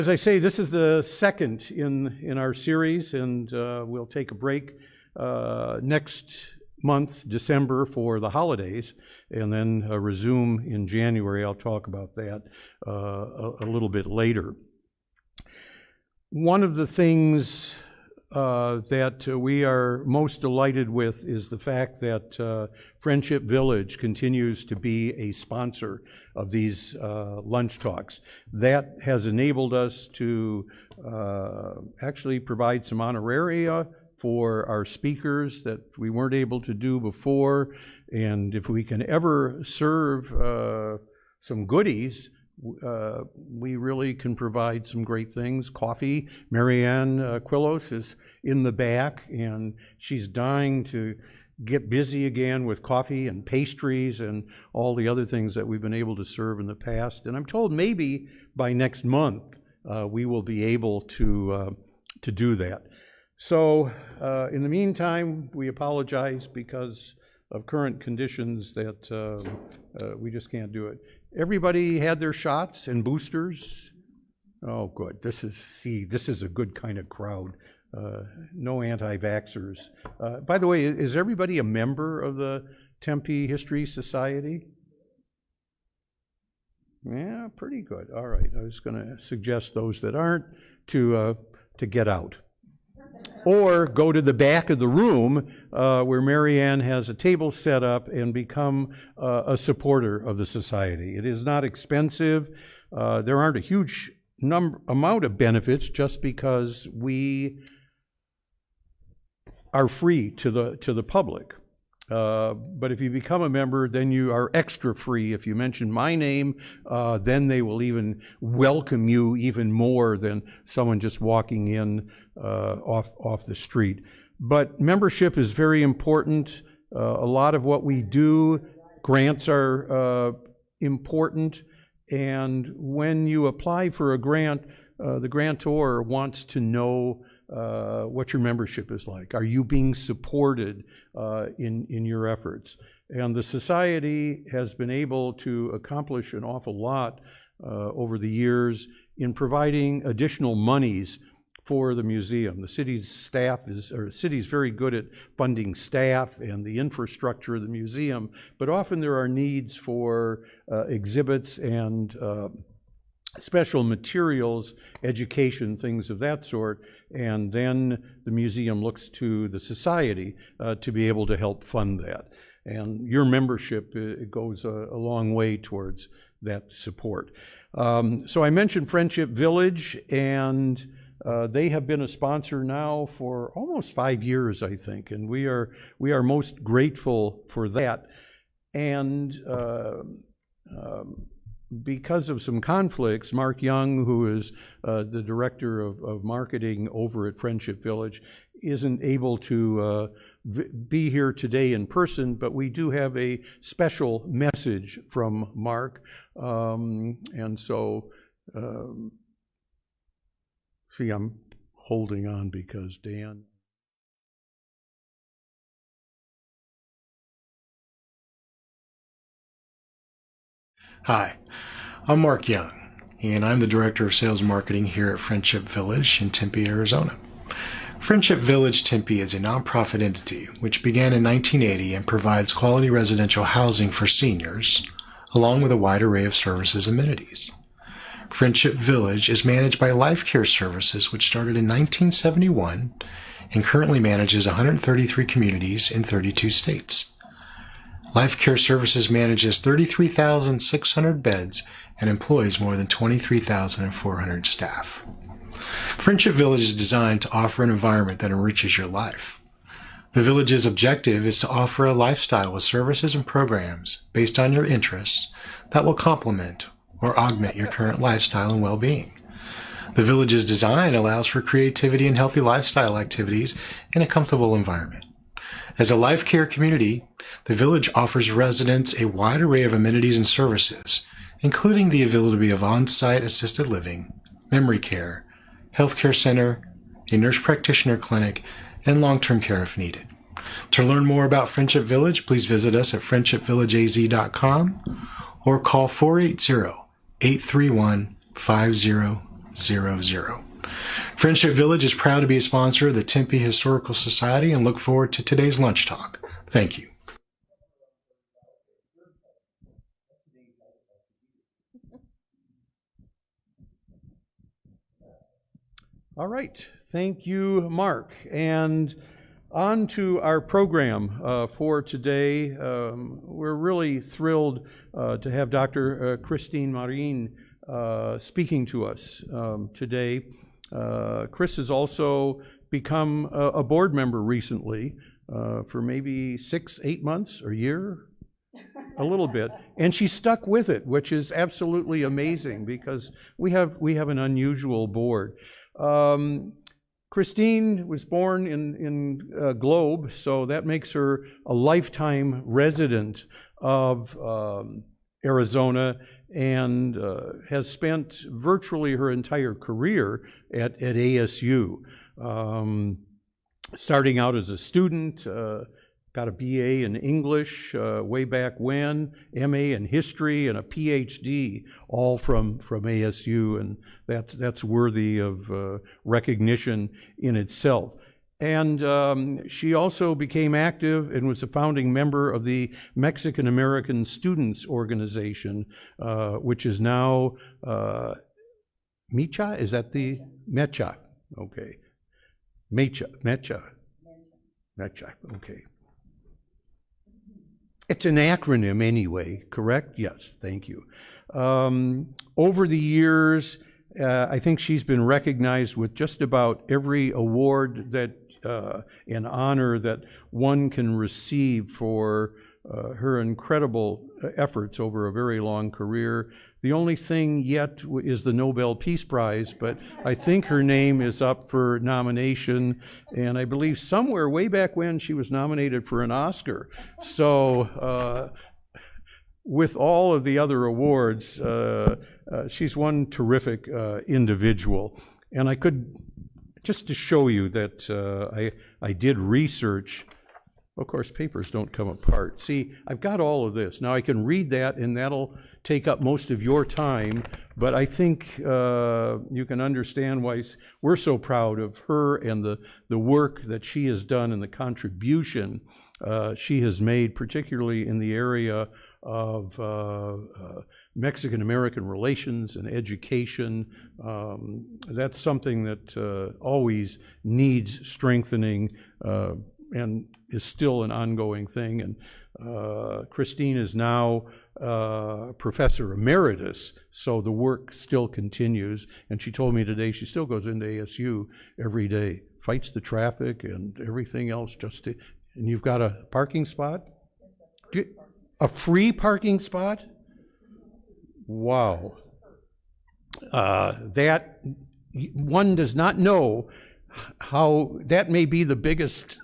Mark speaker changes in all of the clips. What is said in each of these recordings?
Speaker 1: As I say, this is the second in our series, and we'll take a break next month, December, for the holidays, and then resume in January. I'll talk about that a little bit later. One of the things that we are most delighted with is the fact that Friendship Village continues to be a sponsor of these lunch talks. That has enabled us to actually provide some honoraria for our speakers that we weren't able to do before. And if we can ever serve some goodies, we really can provide some great things. Coffee. Marianne Quillos is in the back, and she's dying to get busy again with coffee and pastries and all the other things that we've been able to serve in the past. And I'm told maybe by next month we will be able to do that. So in the meantime, we apologize because of current conditions that we just can't do it. Everybody had their shots and boosters? Oh, good. This is a good kind of crowd. No anti-vaxxers. By the way, is everybody a member of the Tempe History Society? Yeah, pretty good. All right. I was going to suggest those that aren't to get out. Or go to the back of the room where Marianne has a table set up and become a supporter of the society. It is not expensive. There aren't a huge amount of benefits just because we are free to the public. But if you become a member, then you are extra free. If you mention my name, then they will even welcome you even more than someone just walking in off the street. But membership is very important. A lot of what we do, grants are important. And when you apply for a grant, the grantor wants to know what your membership is like. Are you being supported in your efforts? And the society has been able to accomplish an awful lot over the years in providing additional monies for the museum. The city's city's very good at funding staff and the infrastructure of the museum, but often there are needs for exhibits and special materials, education, things of that sort, and then the museum looks to the society to be able to help fund that. And your membership, it goes a long way towards that support. So I mentioned Friendship Village, and they have been a sponsor now for almost 5 years, I think, and we are most grateful for that. And because of some conflicts, Mark Young, who is the director of marketing over at Friendship Village, isn't able to be here today in person, but we do have a special message from Mark. And so, see, I'm holding on because Dan.
Speaker 2: Hi, I'm Mark Young, and I'm the Director of Sales and Marketing here at Friendship Village in Tempe, Arizona. Friendship Village Tempe is a nonprofit entity which began in 1980 and provides quality residential housing for seniors, along with a wide array of services and amenities. Friendship Village is managed by Life Care Services, which started in 1971 and currently manages 133 communities in 32 states. Life Care Services manages 33,600 beds and employs more than 23,400 staff. Friendship Village is designed to offer an environment that enriches your life. The village's objective is to offer a lifestyle with services and programs based on your interests that will complement or augment your current lifestyle and well-being. The village's design allows for creativity and healthy lifestyle activities in a comfortable environment. As a life care community, the village offers residents a wide array of amenities and services, including the availability of on-site assisted living, memory care, healthcare center, a nurse practitioner clinic, and long-term care if needed. To learn more about Friendship Village, please visit us at friendshipvillageaz.com or call 480-831-5000. Friendship Village is proud to be a sponsor of the Tempe Historical Society and look forward to today's lunch talk. Thank you.
Speaker 1: All right, thank you, Mark. And on to our program for today. We're really thrilled to have Dr. Christine Marin speaking to us today. Chris has also become a board member recently for maybe 6-8 months or a year, a little bit, and she stuck with it, which is absolutely amazing because we have an unusual board. Christine was born in Globe, so that makes her a lifetime resident of Arizona and has spent virtually her entire career at ASU. Starting out as a student, got a BA in English way back when, MA in history, and a PhD, all from ASU, and that's worthy of recognition in itself. And she also became active and was a founding member of the Mexican American Students Organization, which is now Mecha? Is that the Mecha? Okay. Mecha. Okay. It's an acronym anyway, correct? Yes, thank you. Over the years, I think she's been recognized with just about every award that and honor that one can receive for her incredible efforts over a very long career. The only thing yet is the Nobel Peace Prize, but I think her name is up for nomination, and I believe somewhere way back when she was nominated for an Oscar. So with all of the other awards, she's one terrific individual. And I could, just to show you that I did research. Of course, papers don't come apart. See, I've got all of this. Now I can read that, and that'll take up most of your time, but I think you can understand why we're so proud of her and the work that she has done and the contribution she has made, particularly in the area of Mexican-American relations and education. That's something that always needs strengthening and is still an ongoing thing. And Christine is now professor emeritus, so the work still continues. And she told me today she still goes into ASU every day, fights the traffic and everything else just to, and you've got a parking spot? A free parking spot? Wow. That one does not know how that may be the biggest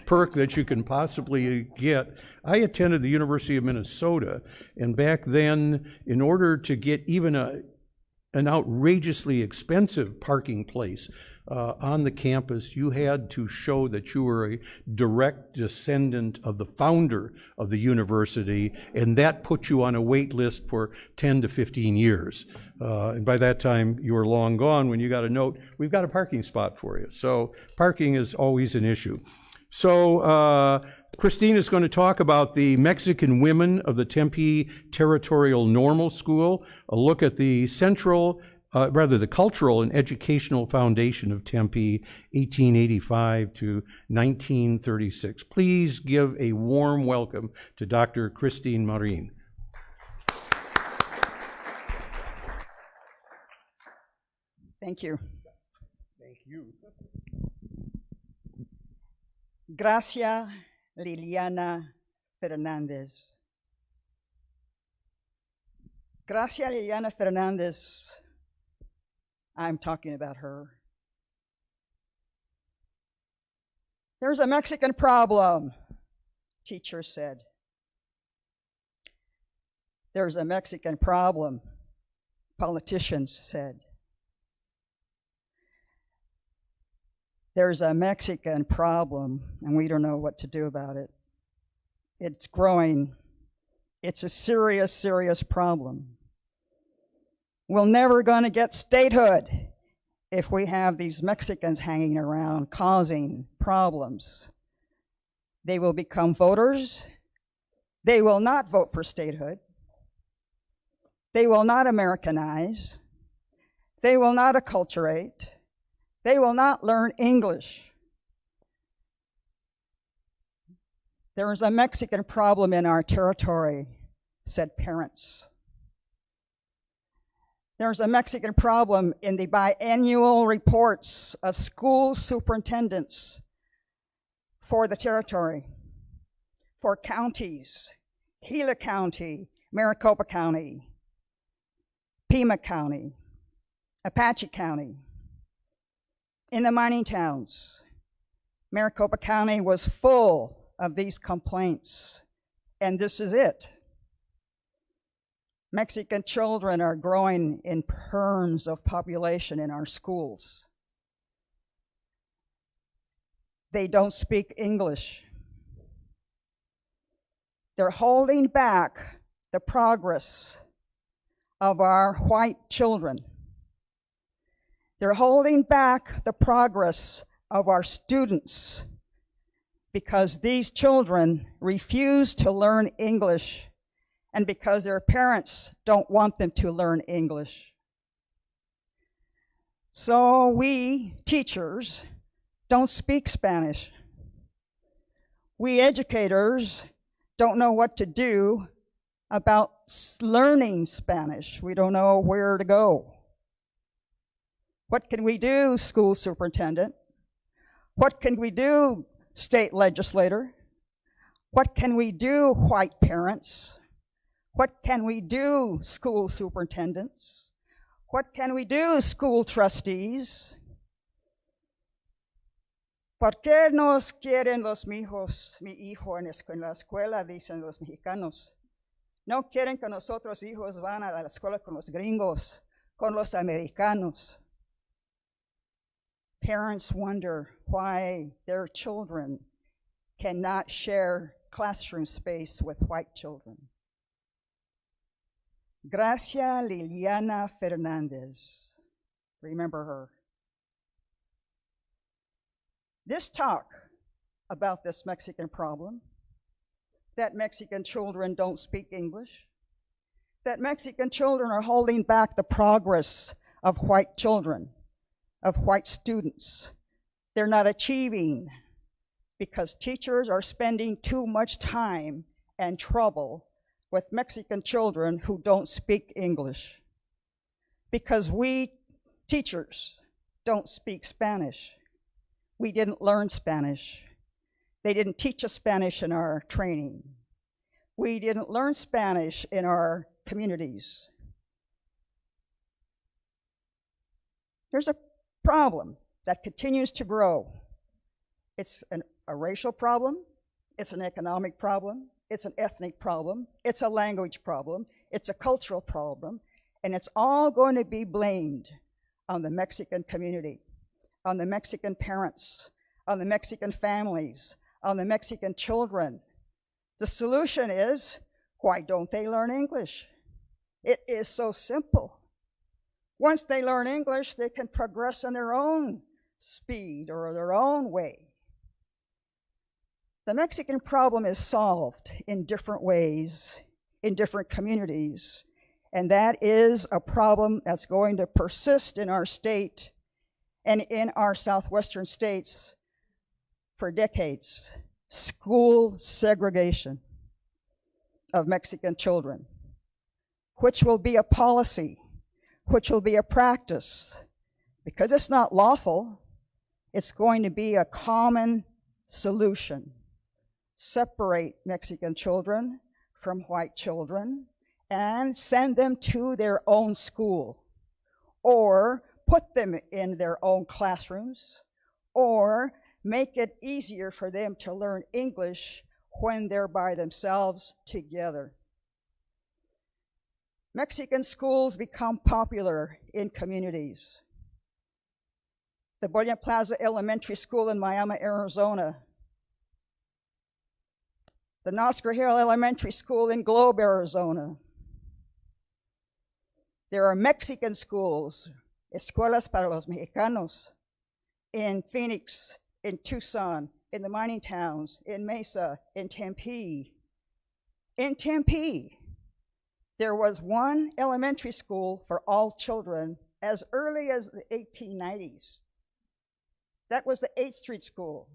Speaker 1: perk that you can possibly get. I attended the University of Minnesota, and back then, in order to get even an outrageously expensive parking place on the campus, you had to show that you were a direct descendant of the founder of the university, and that put you on a wait list for 10 to 15 years. And by that time, you were long gone when you got a note, we've got a parking spot for you. So parking is always an issue. So Christine is going to talk about the Mexican women of the Tempe Territorial Normal School, a look at the the cultural and educational foundation of Tempe, 1885 to 1936. Please give a warm welcome to Dr. Christine Marin.
Speaker 3: Thank you.
Speaker 1: Thank you.
Speaker 3: Gracia Liliana Fernandez. Gracia Liliana Fernandez, I'm talking about her. There's a Mexican problem, teacher said. There's a Mexican problem, politicians said. There's a Mexican problem, and we don't know what to do about it. It's growing. It's a serious, serious problem. We're never going to get statehood if we have these Mexicans hanging around causing problems. They will become voters. They will not vote for statehood. They will not Americanize. They will not acculturate. They will not learn English. There is a Mexican problem in our territory, said parents. There's a Mexican problem in the biannual reports of school superintendents for the territory, for counties, Gila County, Maricopa County, Pima County, Apache County. In the mining towns, Maricopa County was full of these complaints, and this is it. Mexican children are growing in terms of population in our schools. They don't speak English. They're holding back the progress of our white children. They're holding back the progress of our students because these children refuse to learn English and because their parents don't want them to learn English. So we, teachers, don't speak Spanish. We educators don't know what to do about learning Spanish. We don't know where to go. What can we do, school superintendent? What can we do, state legislator? What can we do, white parents? What can we do, school superintendents? What can we do, school trustees? ¿Por qué nos quieren los mijos, mi hijo en la escuela, dicen los mexicanos? No quieren que nosotros hijos van a la escuela con los gringos, con los americanos. Parents wonder why their children cannot share classroom space with white children. Gracia Liliana Fernandez. Remember her. This talk about this Mexican problem, that Mexican children don't speak English, that Mexican children are holding back the progress of white children, of white students. They're not achieving because teachers are spending too much time and trouble with Mexican children who don't speak English. Because we teachers don't speak Spanish. We didn't learn Spanish. They didn't teach us Spanish in our training. We didn't learn Spanish in our communities. There's a problem that continues to grow. It's a racial problem, it's an economic problem, it's an ethnic problem, it's a language problem, it's a cultural problem, and it's all going to be blamed on the Mexican community, on the Mexican parents, on the Mexican families, on the Mexican children. The solution is, why don't they learn English? It is so simple. Once they learn English, they can progress in their own speed or their own way. The Mexican problem is solved in different ways, in different communities, and that is a problem that's going to persist in our state and in our southwestern states for decades. School segregation of Mexican children, which will be a policy, which will be a practice. Because it's not lawful, it's going to be a common solution. Separate Mexican children from white children and send them to their own school, or put them in their own classrooms, or make it easier for them to learn English when they're by themselves together. Mexican schools become popular in communities. The Brilliant Plaza Elementary School in Miami, Arizona. The Noscar Hill Elementary School in Globe, Arizona. There are Mexican schools escuelas para los mexicanos in Phoenix, in Tucson, in the mining towns, in Mesa, in Tempe. In Tempe, there was one elementary school for all children as early as the 1890s. That was the 8th Street School,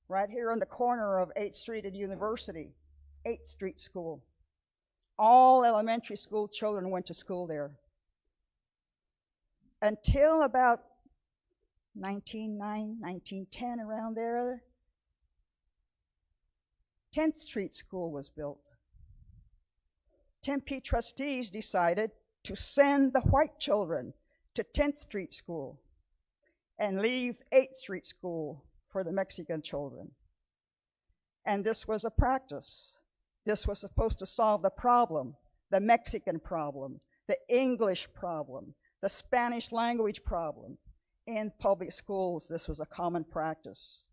Speaker 3: right here on the corner of 8th Street and University, 8th Street School. All elementary school children went to school there. Until about 1909, 1910, around there, 10th Street School was built. Tempe trustees decided to send the white children to 10th Street School and leave 8th Street School for the Mexican children. And this was a practice. This was supposed to solve the problem, the Mexican problem, the English problem, the Spanish language problem. In public schools, this was a common practice,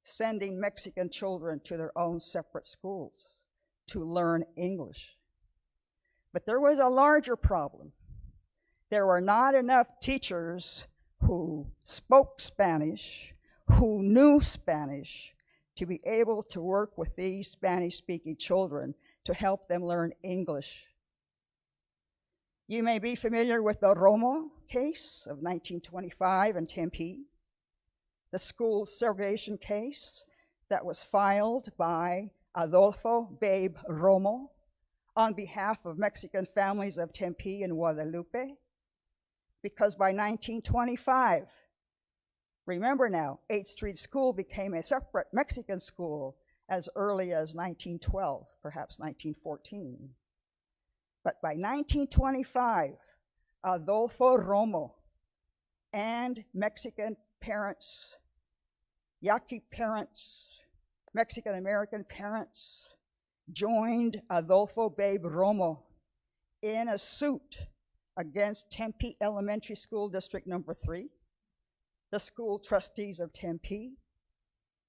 Speaker 3: sending Mexican children to their own separate schools to learn English. But there was a larger problem. There were not enough teachers who spoke Spanish, who knew Spanish, to be able to work with these Spanish-speaking children to help them learn English. You may be familiar with the Romo case of 1925 in Tempe, the school segregation case that was filed by Adolfo Babe Romo on behalf of Mexican families of Tempe and Guadalupe, because by 1925, remember now, 8th Street School became a separate Mexican school as early as 1912, perhaps 1914. But by 1925, Adolfo Romo and Mexican parents, Yaqui parents, Mexican-American parents, joined Adolfo Babe Romo in a suit against Tempe Elementary School District Number 3, the school trustees of Tempe,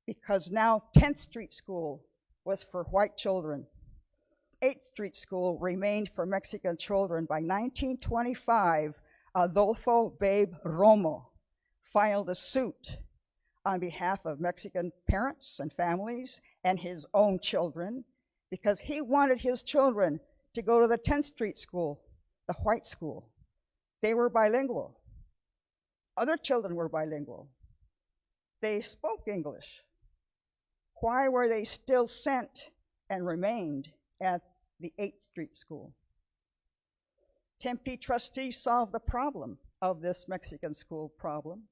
Speaker 3: because now 10th Street School was for white children. 8th Street School remained for Mexican children. By 1925, Adolfo Babe Romo filed a suit on behalf of Mexican parents and families and his own children, because he wanted his children to go to the 10th Street School, the white school. They were bilingual. Other children were bilingual. They spoke English. Why were they still sent and remained at the 8th Street School? Tempe trustees solved the problem of this Mexican school problem.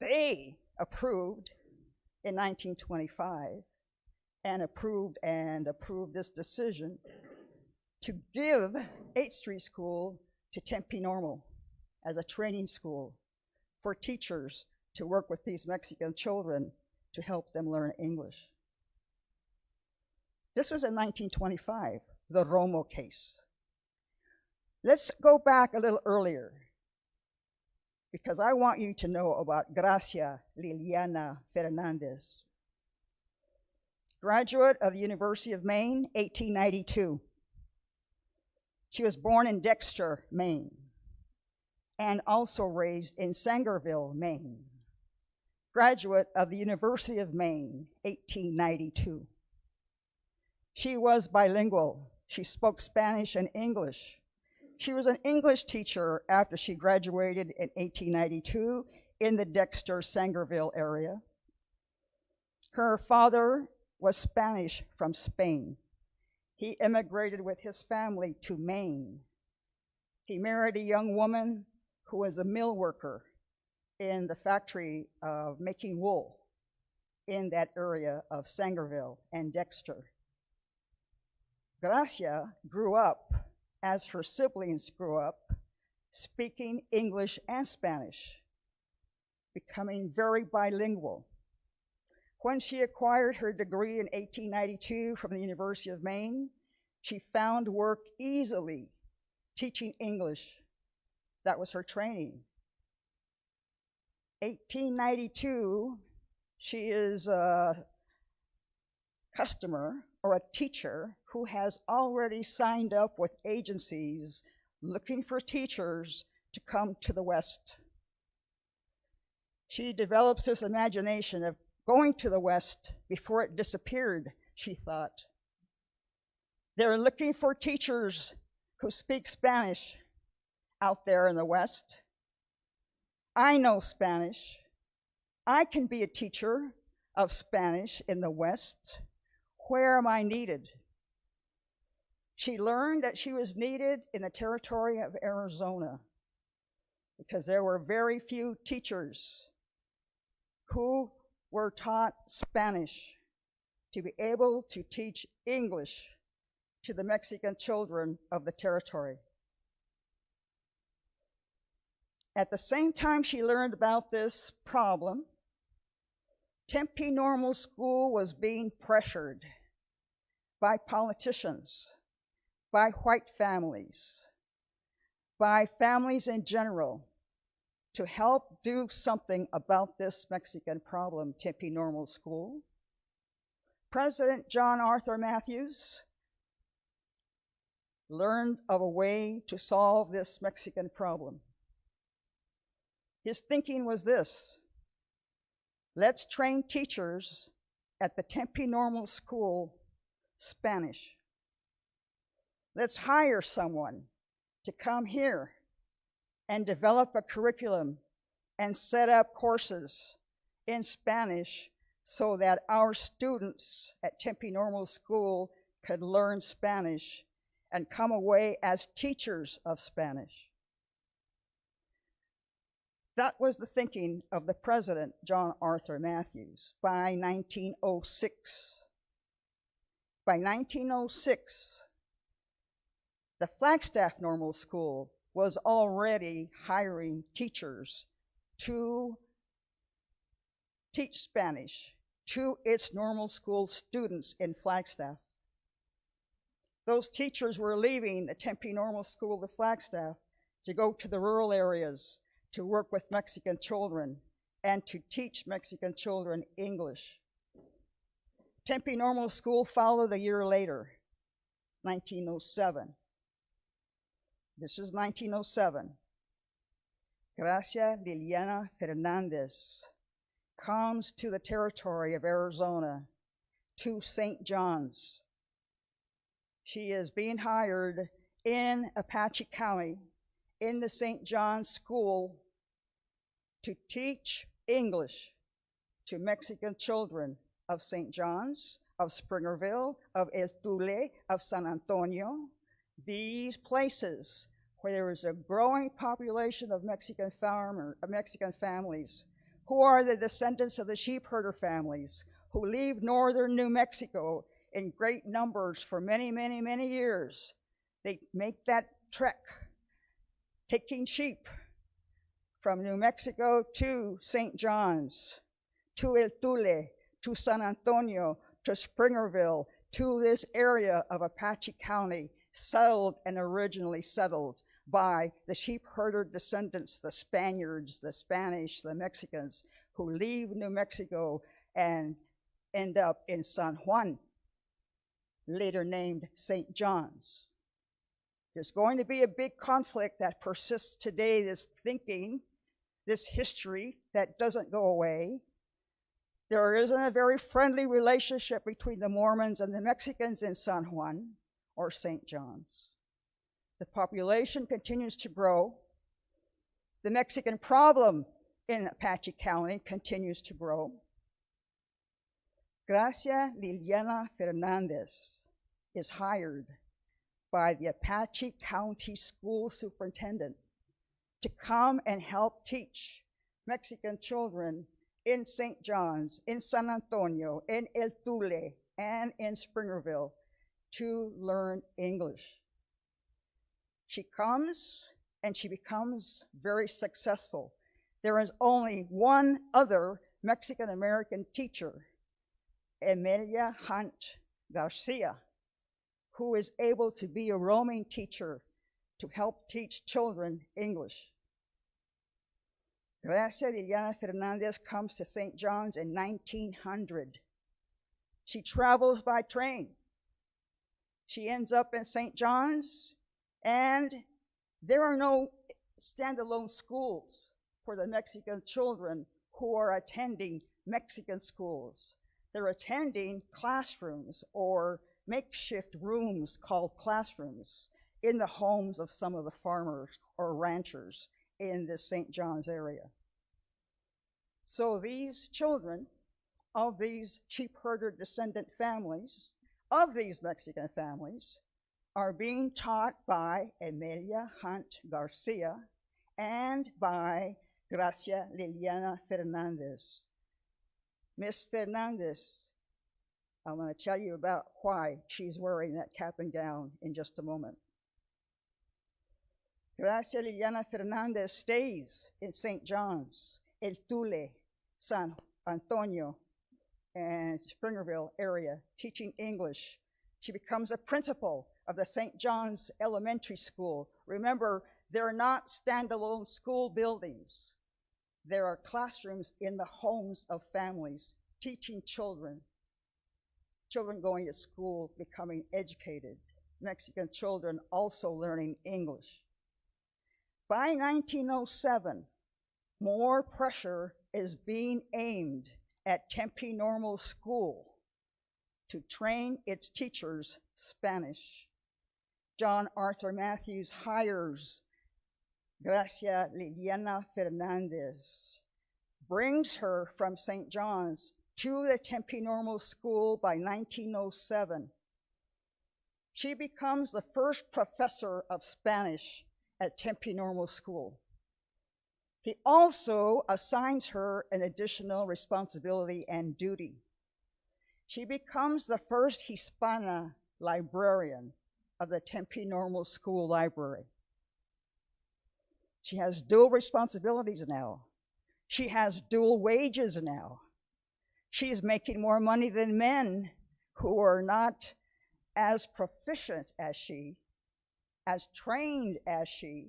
Speaker 3: They approved in 1925 and approved this decision to give 8th Street School to Tempe Normal as a training school for teachers to work with these Mexican children to help them learn English. This was in 1925, the Romo case. Let's go back a little earlier, because I want you to know about Gracia Liliana Fernandez. Graduate of the University of Maine, 1892. She was born in Dexter, Maine, and also raised in Sangerville, Maine. Graduate of the University of Maine, 1892. She was bilingual. She spoke Spanish and English. She was an English teacher after she graduated in 1892 in the Dexter-Sangerville area. Her father was Spanish from Spain. He immigrated with his family to Maine. He married a young woman who was a mill worker in the factory of making wool in that area of Sangerville and Dexter. Gracia grew up, as her siblings grew up, speaking English and Spanish, becoming very bilingual. When she acquired her degree in 1892 from the University of Maine, she found work easily teaching English. That was her training. 1892, she is a customer or a teacher who has already signed up with agencies looking for teachers to come to the West. She develops this imagination of going to the West before it disappeared, she thought. They're looking for teachers who speak Spanish out there in the West. I know Spanish. I can be a teacher of Spanish in the West. Where am I needed? She learned that she was needed in the Territorial of Arizona because there were very few teachers who were taught Spanish to be able to teach English to the Mexican children of the territory. At the same time she learned about this problem, Tempe Normal School was being pressured by politicians, by white families, by families in general, to help do something about this Mexican problem, Tempe Normal School. President John Arthur Matthews learned of a way to solve this Mexican problem. His thinking was this: let's train teachers at the Tempe Normal School Spanish. Let's hire someone to come here and develop a curriculum and set up courses in Spanish so that our students at Tempe Normal School could learn Spanish and come away as teachers of Spanish. That was the thinking of the president, John Arthur Matthews, by 1906. By 1906, the Flagstaff Normal School was already hiring teachers to teach Spanish to its normal school students in Flagstaff. Those teachers were leaving the Tempe Normal School of Flagstaff to go to the rural areas to work with Mexican children and to teach Mexican children English. Tempe Normal School followed a year later, 1907. This is 1907. Gracia Liliana Fernandez comes to the territory of Arizona, to St. John's. She is being hired in Apache County in the St. John's School to teach English to Mexican children of St. John's, of Springerville, of El Tule, of San Antonio, these places where there is a growing population of Mexican families who are the descendants of the sheep herder families who leave northern New Mexico in great numbers for many, many, many years. They make that trek, taking sheep from New Mexico to St. John's, to El Tule, to San Antonio, to Springerville, to this area of Apache County, settled and originally settled by the sheep herder descendants, the Spaniards, the Spanish, the Mexicans, who leave New Mexico and end up in San Juan, later named St. John's. There's going to be a big conflict that persists today, this thinking, this history that doesn't go away. There isn't a very friendly relationship between the Mormons and the Mexicans in San Juan or St. John's. The population continues to grow. The Mexican problem in Apache County continues to grow. Gracia Liliana Fernandez is hired by the Apache County School Superintendent to come and help teach Mexican children in St. John's, in San Antonio, in El Tule, and in Springerville to learn English. She comes and she becomes very successful. There is only one other Mexican-American teacher, Emilia Hunt Garcia, who is able to be a roaming teacher to help teach children English. Gracia Liliana Fernandez comes to St. John's in 1900. She travels by train. She ends up in St. John's, and there are no standalone schools for the Mexican children who are attending Mexican schools. They're attending classrooms or makeshift rooms called classrooms in the homes of some of the farmers or ranchers in the St. John's area. So these children of these sheep herder descendant families, of these Mexican families, are being taught by Emilia Hunt Garcia and by Gracia Liliana Fernandez. Miss Fernandez, I'm going to tell you about why she's wearing that cap and gown in just a moment. Gracia Liliana Fernandez stays in St. John's, El Tule, San Antonio, and Springerville area, teaching English. She becomes a principal of the St. John's Elementary School. Remember, they're not standalone school buildings. There are classrooms in the homes of families, teaching children going to school, becoming educated, Mexican children also learning English. By 1907, more pressure is being aimed at Tempe Normal School to train its teachers Spanish. John Arthur Matthews hires Gracia Liliana Fernandez, brings her from St. John's to the Tempe Normal School by 1907. She becomes the first professor of Spanish at Tempe Normal School. He also assigns her an additional responsibility and duty. She becomes the first Hispana librarian of the Tempe Normal School Library. She has dual responsibilities now. She has dual wages now. She's making more money than men who are not as proficient as she, as trained as she,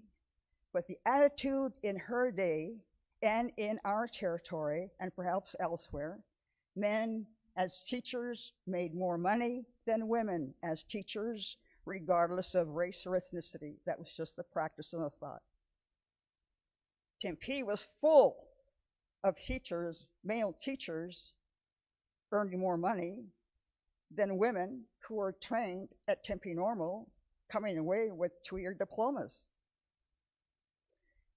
Speaker 3: but the attitude in her day and in our territory and perhaps elsewhere, men as teachers made more money than women as teachers, regardless of race or ethnicity. That was just the practice and the thought. Tempe was full of teachers, male teachers, earning more money than women who were trained at Tempe Normal, coming away with 2-year diplomas.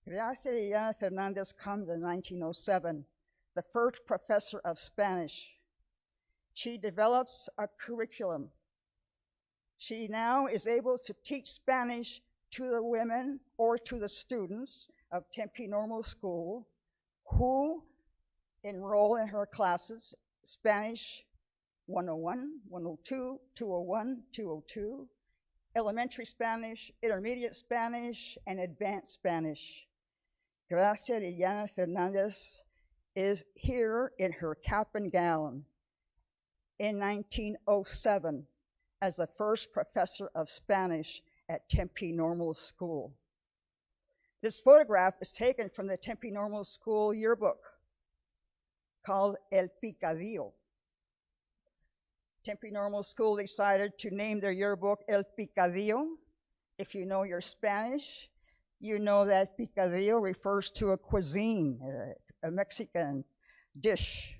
Speaker 3: Gracia Liliana Fernandez comes in 1907, the first professor of Spanish. She develops a curriculum. She now is able to teach Spanish to the women or to the students of Tempe Normal School who enroll in her classes, Spanish 101, 102, 201, 202, elementary Spanish, intermediate Spanish, and advanced Spanish. Gracia Liliana Fernandez is here in her cap and gown in 1907 as the first professor of Spanish at Tempe Normal School. This photograph is taken from the Tempe Normal School yearbook called El Picadillo. Tempe Normal School decided to name their yearbook El Picadillo. If you know your Spanish, you know that picadillo refers to a cuisine, a Mexican dish,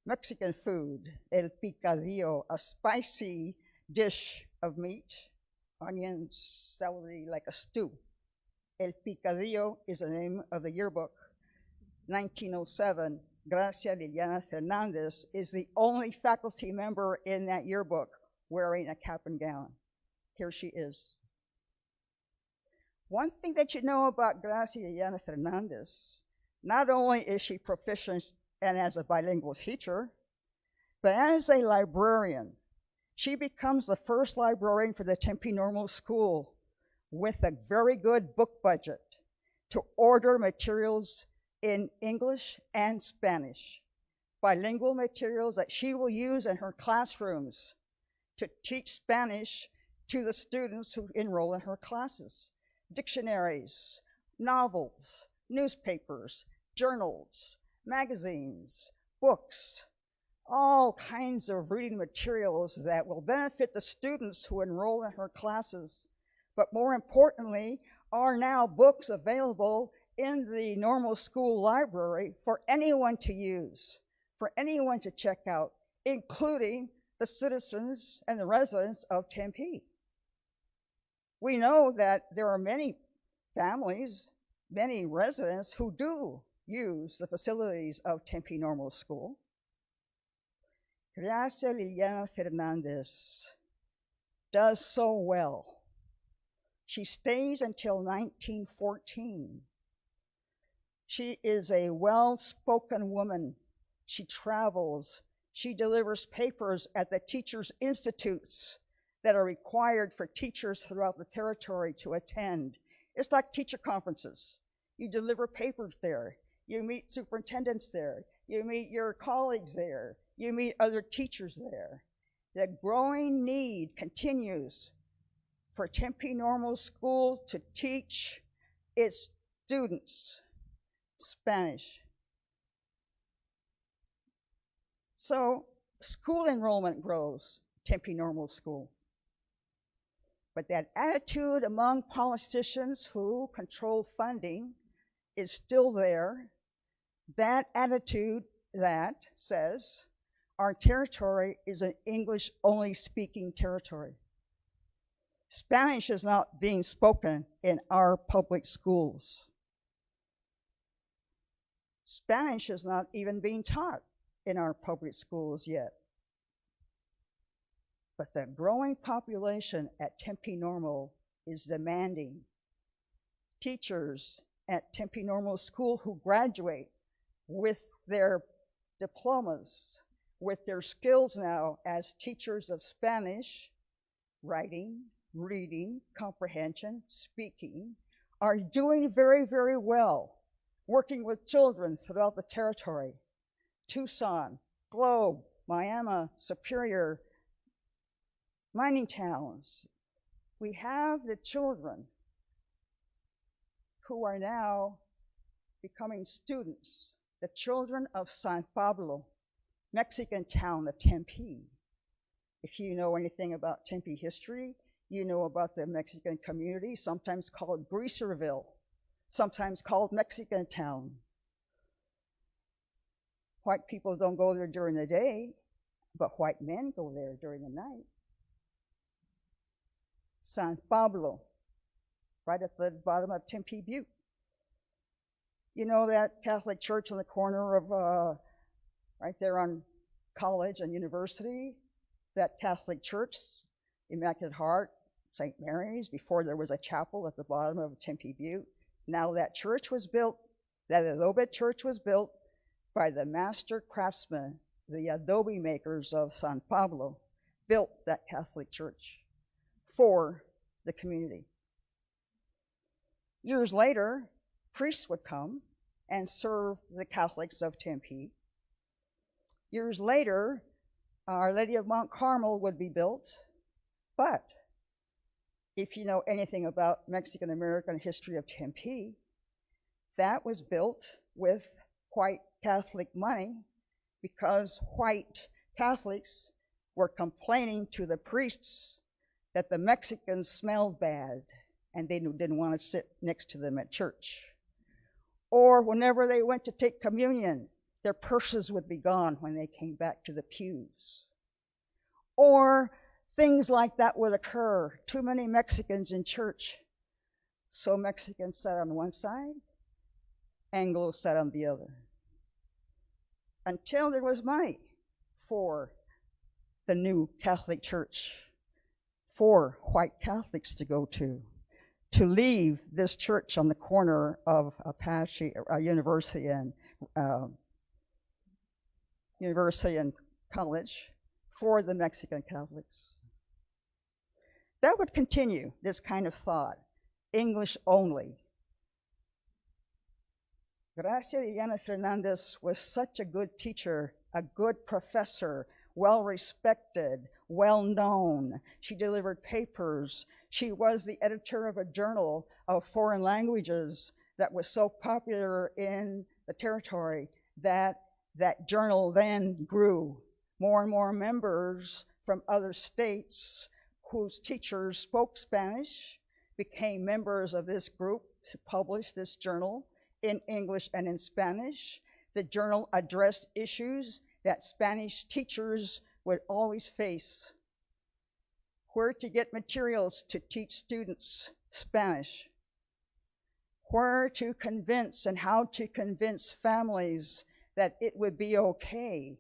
Speaker 3: Mexican food. El Picadillo, a spicy dish of meat, onions, celery, like a stew. El Picadillo is the name of the yearbook. 1907, Gracia Liliana Fernandez is the only faculty member in that yearbook wearing a cap and gown. Here she is. One thing that you know about Gracia Liliana Fernandez, not only is she proficient and as a bilingual teacher, but as a librarian. She becomes the first librarian for the Tempe Normal School with a very good book budget to order materials in English and Spanish, bilingual materials that she will use in her classrooms to teach Spanish to the students who enroll in her classes. Dictionaries, novels, newspapers, journals, magazines, books, all kinds of reading materials that will benefit the students who enroll in her classes, but more importantly, are now books available in the normal school library for anyone to use, for anyone to check out, including the citizens and the residents of Tempe. We know that there are many families, many residents who do use the facilities of Tempe Normal School. Gracia Liliana Fernandez does so well. She stays until 1914. She is a well-spoken woman. She travels. She delivers papers at the teachers' institutes that are required for teachers throughout the territory to attend. It's like teacher conferences. You deliver papers there. You meet superintendents there. You meet your colleagues there. You meet other teachers there. The growing need continues for Tempe Normal School to teach its students Spanish. So school enrollment grows, Tempe Normal School. But that attitude among politicians who control funding is still there. That attitude that says our territory is an English-only speaking territory. Spanish is not being spoken in our public schools. Spanish is not even being taught in our public schools yet. But the growing population at Tempe Normal is demanding teachers at Tempe Normal School who graduate with their diplomas, with their skills now as teachers of Spanish, writing, reading, comprehension, speaking, are doing very, very well, working with children throughout the territory. Tucson, Globe, Miami, Superior, mining towns. We have the children who are now becoming students, the children of San Pablo, Mexican town of Tempe. If you know anything about Tempe history, you know about the Mexican community, sometimes called Greaserville, sometimes called Mexican town. White people don't go there during the day, but white men go there during the night. San Pablo, right at the bottom of Tempe Butte. You know that Catholic church on the corner of, right there on College and University? That Catholic church, Immaculate Heart, St. Mary's, before there was a chapel at the bottom of Tempe Butte. Now that church was built, that adobe church was built by the master craftsmen, the adobe makers of San Pablo, built that Catholic church for the community. Years later, priests would come and serve the Catholics of Tempe. Years later, Our Lady of Mount Carmel would be built, but if you know anything about Mexican-American history of Tempe, that was built with white Catholic money because white Catholics were complaining to the priests that the Mexicans smelled bad and they didn't want to sit next to them at church. Or whenever they went to take communion, their purses would be gone when they came back to the pews. Or things like that would occur. Too many Mexicans in church. So Mexicans sat on one side, Anglos sat on the other. Until there was money for the new Catholic Church, for white Catholics to go to leave this church on the corner of Apache University and College for the Mexican Catholics. That would continue, this kind of thought, English only. Gracia Liliana Fernandez was such a good teacher, a good professor, well-respected, well-known. She delivered papers. She was the editor of a journal of foreign languages that was so popular in the territory that that journal then grew. More and more members from other states whose teachers spoke Spanish became members of this group to publish this journal in English and in Spanish. The journal addressed issues that Spanish teachers would always face. Where to get materials to teach students Spanish. Where to convince and how to convince families that it would be okay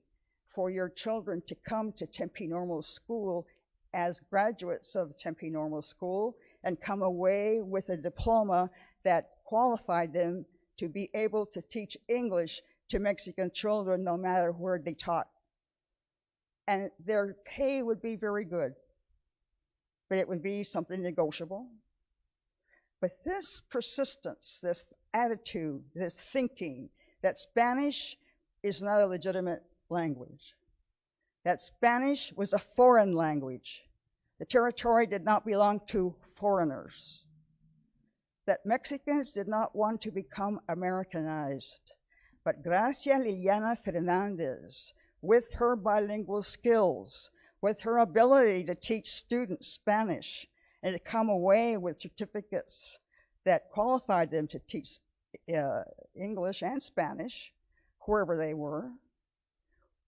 Speaker 3: for your children to come to Tempe Normal School as graduates of Tempe Normal School and come away with a diploma that qualified them to be able to teach English to Mexican children no matter where they taught. And their pay would be very good, but it would be something negotiable. But this persistence, this attitude, this thinking that Spanish is not a legitimate language, that Spanish was a foreign language, the territory did not belong to foreigners, that Mexicans did not want to become Americanized, but Gracia Liliana Fernandez, with her bilingual skills, with her ability to teach students Spanish and to come away with certificates that qualified them to teach English and Spanish, wherever they were,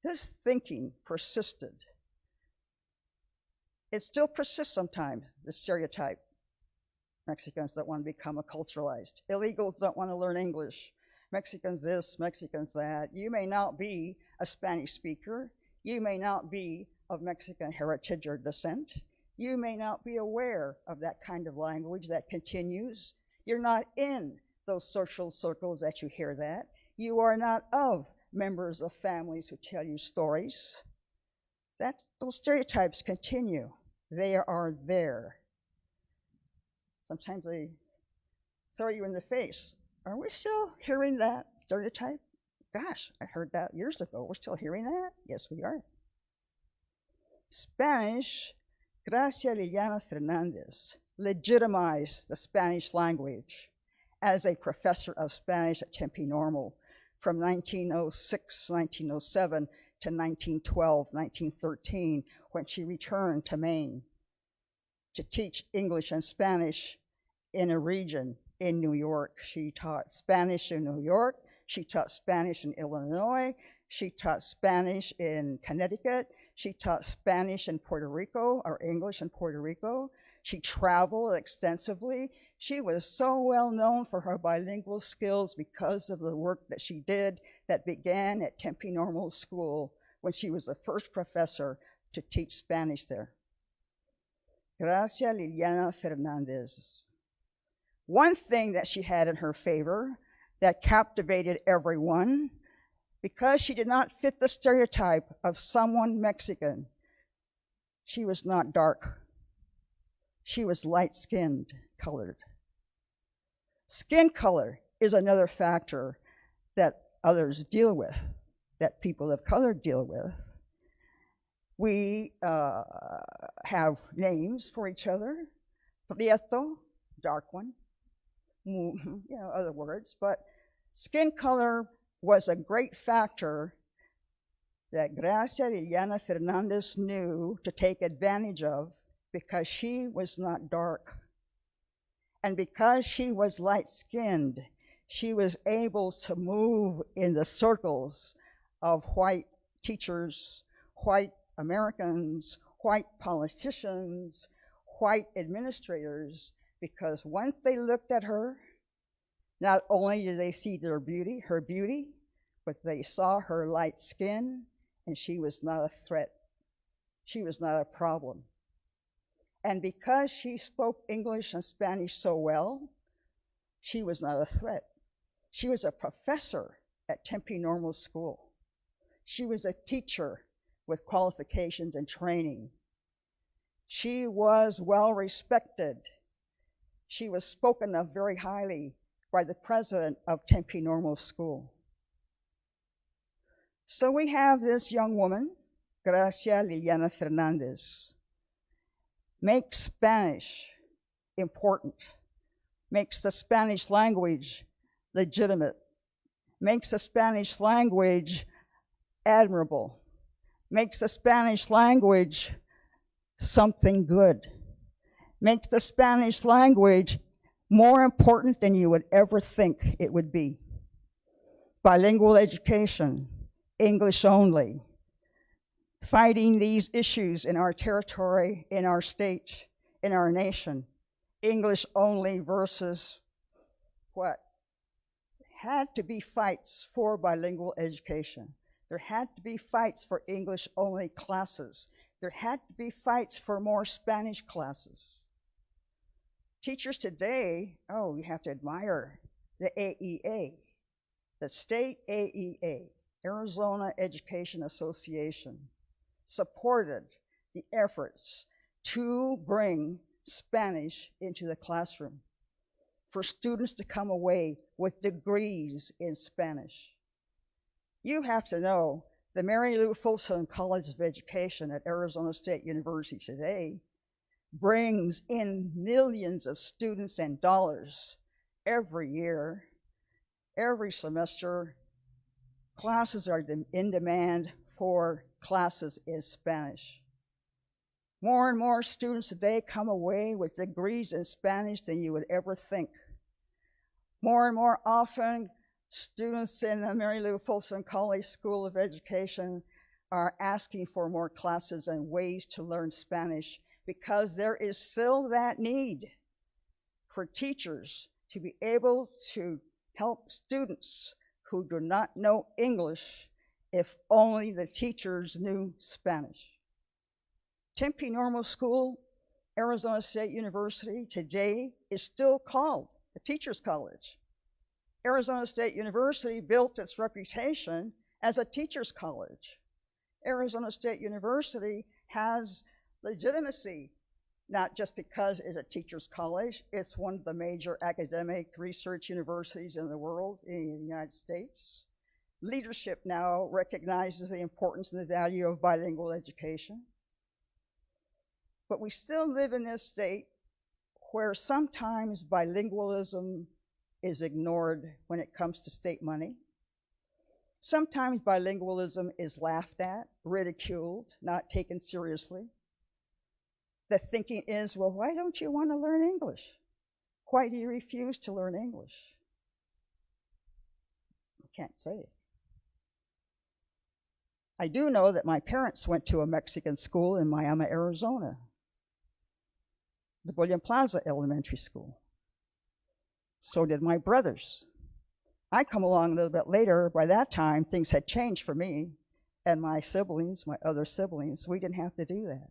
Speaker 3: this thinking persisted. It still persists sometimes, the stereotype. Mexicans don't want to become acculturalized. Illegals don't want to learn English. Mexicans this, Mexicans that. You may not be a Spanish speaker. You may not be of Mexican heritage or descent. You may not be aware of that kind of language that continues. You're not in those social circles that you hear that. You are not of members of families who tell you stories. Those stereotypes continue. They are there. Sometimes they throw you in the face. Are we still hearing that stereotype? Gosh, I heard that years ago. We're still hearing that? Yes, we are. Spanish, Gracia Liliana Fernandez legitimized the Spanish language as a professor of Spanish at Tempe Normal from 1906, 1907 to 1912, 1913, when she returned to Maine to teach English and Spanish in a region in New York. She taught Spanish in New York. She taught Spanish in Illinois. She taught Spanish in Connecticut. She taught Spanish in Puerto Rico, or English in Puerto Rico. She traveled extensively. She was so well known for her bilingual skills because of the work that she did that began at Tempe Normal School when she was the first professor to teach Spanish there. Gracia Liliana Fernandez. One thing that she had in her favor that captivated everyone, because she did not fit the stereotype of someone Mexican, she was not dark. She was light-skinned, colored. Skin color is another factor that others deal with, that people of color deal with. We have names for each other. Prieto, dark one, other words, but skin color was a great factor that Gracia Liliana Fernandez knew to take advantage of because she was not dark. And because she was light-skinned, she was able to move in the circles of white teachers, white Americans, white politicians, white administrators, because once they looked at her, not only did they see her beauty, but they saw her light skin, and she was not a threat. She was not a problem. And because she spoke English and Spanish so well, she was not a threat. She was a professor at Tempe Normal School. She was a teacher with qualifications and training. She was well respected. She was spoken of very highly by the president of Tempe Normal School. So we have this young woman, Gracia Liliana Fernandez, makes Spanish important, makes the Spanish language legitimate, makes the Spanish language admirable, makes the Spanish language something good, make the Spanish language more important than you would ever think it would be. Bilingual education, English only, fighting these issues in our territory, in our state, in our nation. English only versus what? Had to be fights for bilingual education. There had to be fights for English only classes. There had to be fights for more Spanish classes. Teachers today, oh, you have to admire the AEA, the state AEA, Arizona Education Association, supported the efforts to bring Spanish into the classroom, for students to come away with degrees in Spanish. You have to know the Mary Lou Fulton College of Education at Arizona State University today brings in millions of students and dollars every year, every semester. Classes are in demand for classes in Spanish. More and more students today come away with degrees in Spanish than you would ever think. More and more often, students in the Mary Lou Fulton College School of Education are asking for more classes and ways to learn Spanish, because there is still that need for teachers to be able to help students who do not know English if only the teachers knew Spanish. Tempe Normal School, Arizona State University today is still called a teacher's college. Arizona State University built its reputation as a teacher's college. Arizona State University has legitimacy, not just because it's a teacher's college, it's one of the major academic research universities in the world, in the United States. Leadership now recognizes the importance and the value of bilingual education. But we still live in this state where sometimes bilingualism is ignored when it comes to state money. Sometimes bilingualism is laughed at, ridiculed, not taken seriously. The thinking is, well, why don't you want to learn English? Why do you refuse to learn English? I can't say it. I do know that my parents went to a Mexican school in Miami, Arizona, the Bullion Plaza Elementary School. So did my brothers. I come along a little bit later. By that time, things had changed for me and my siblings, my other siblings. We didn't have to do that.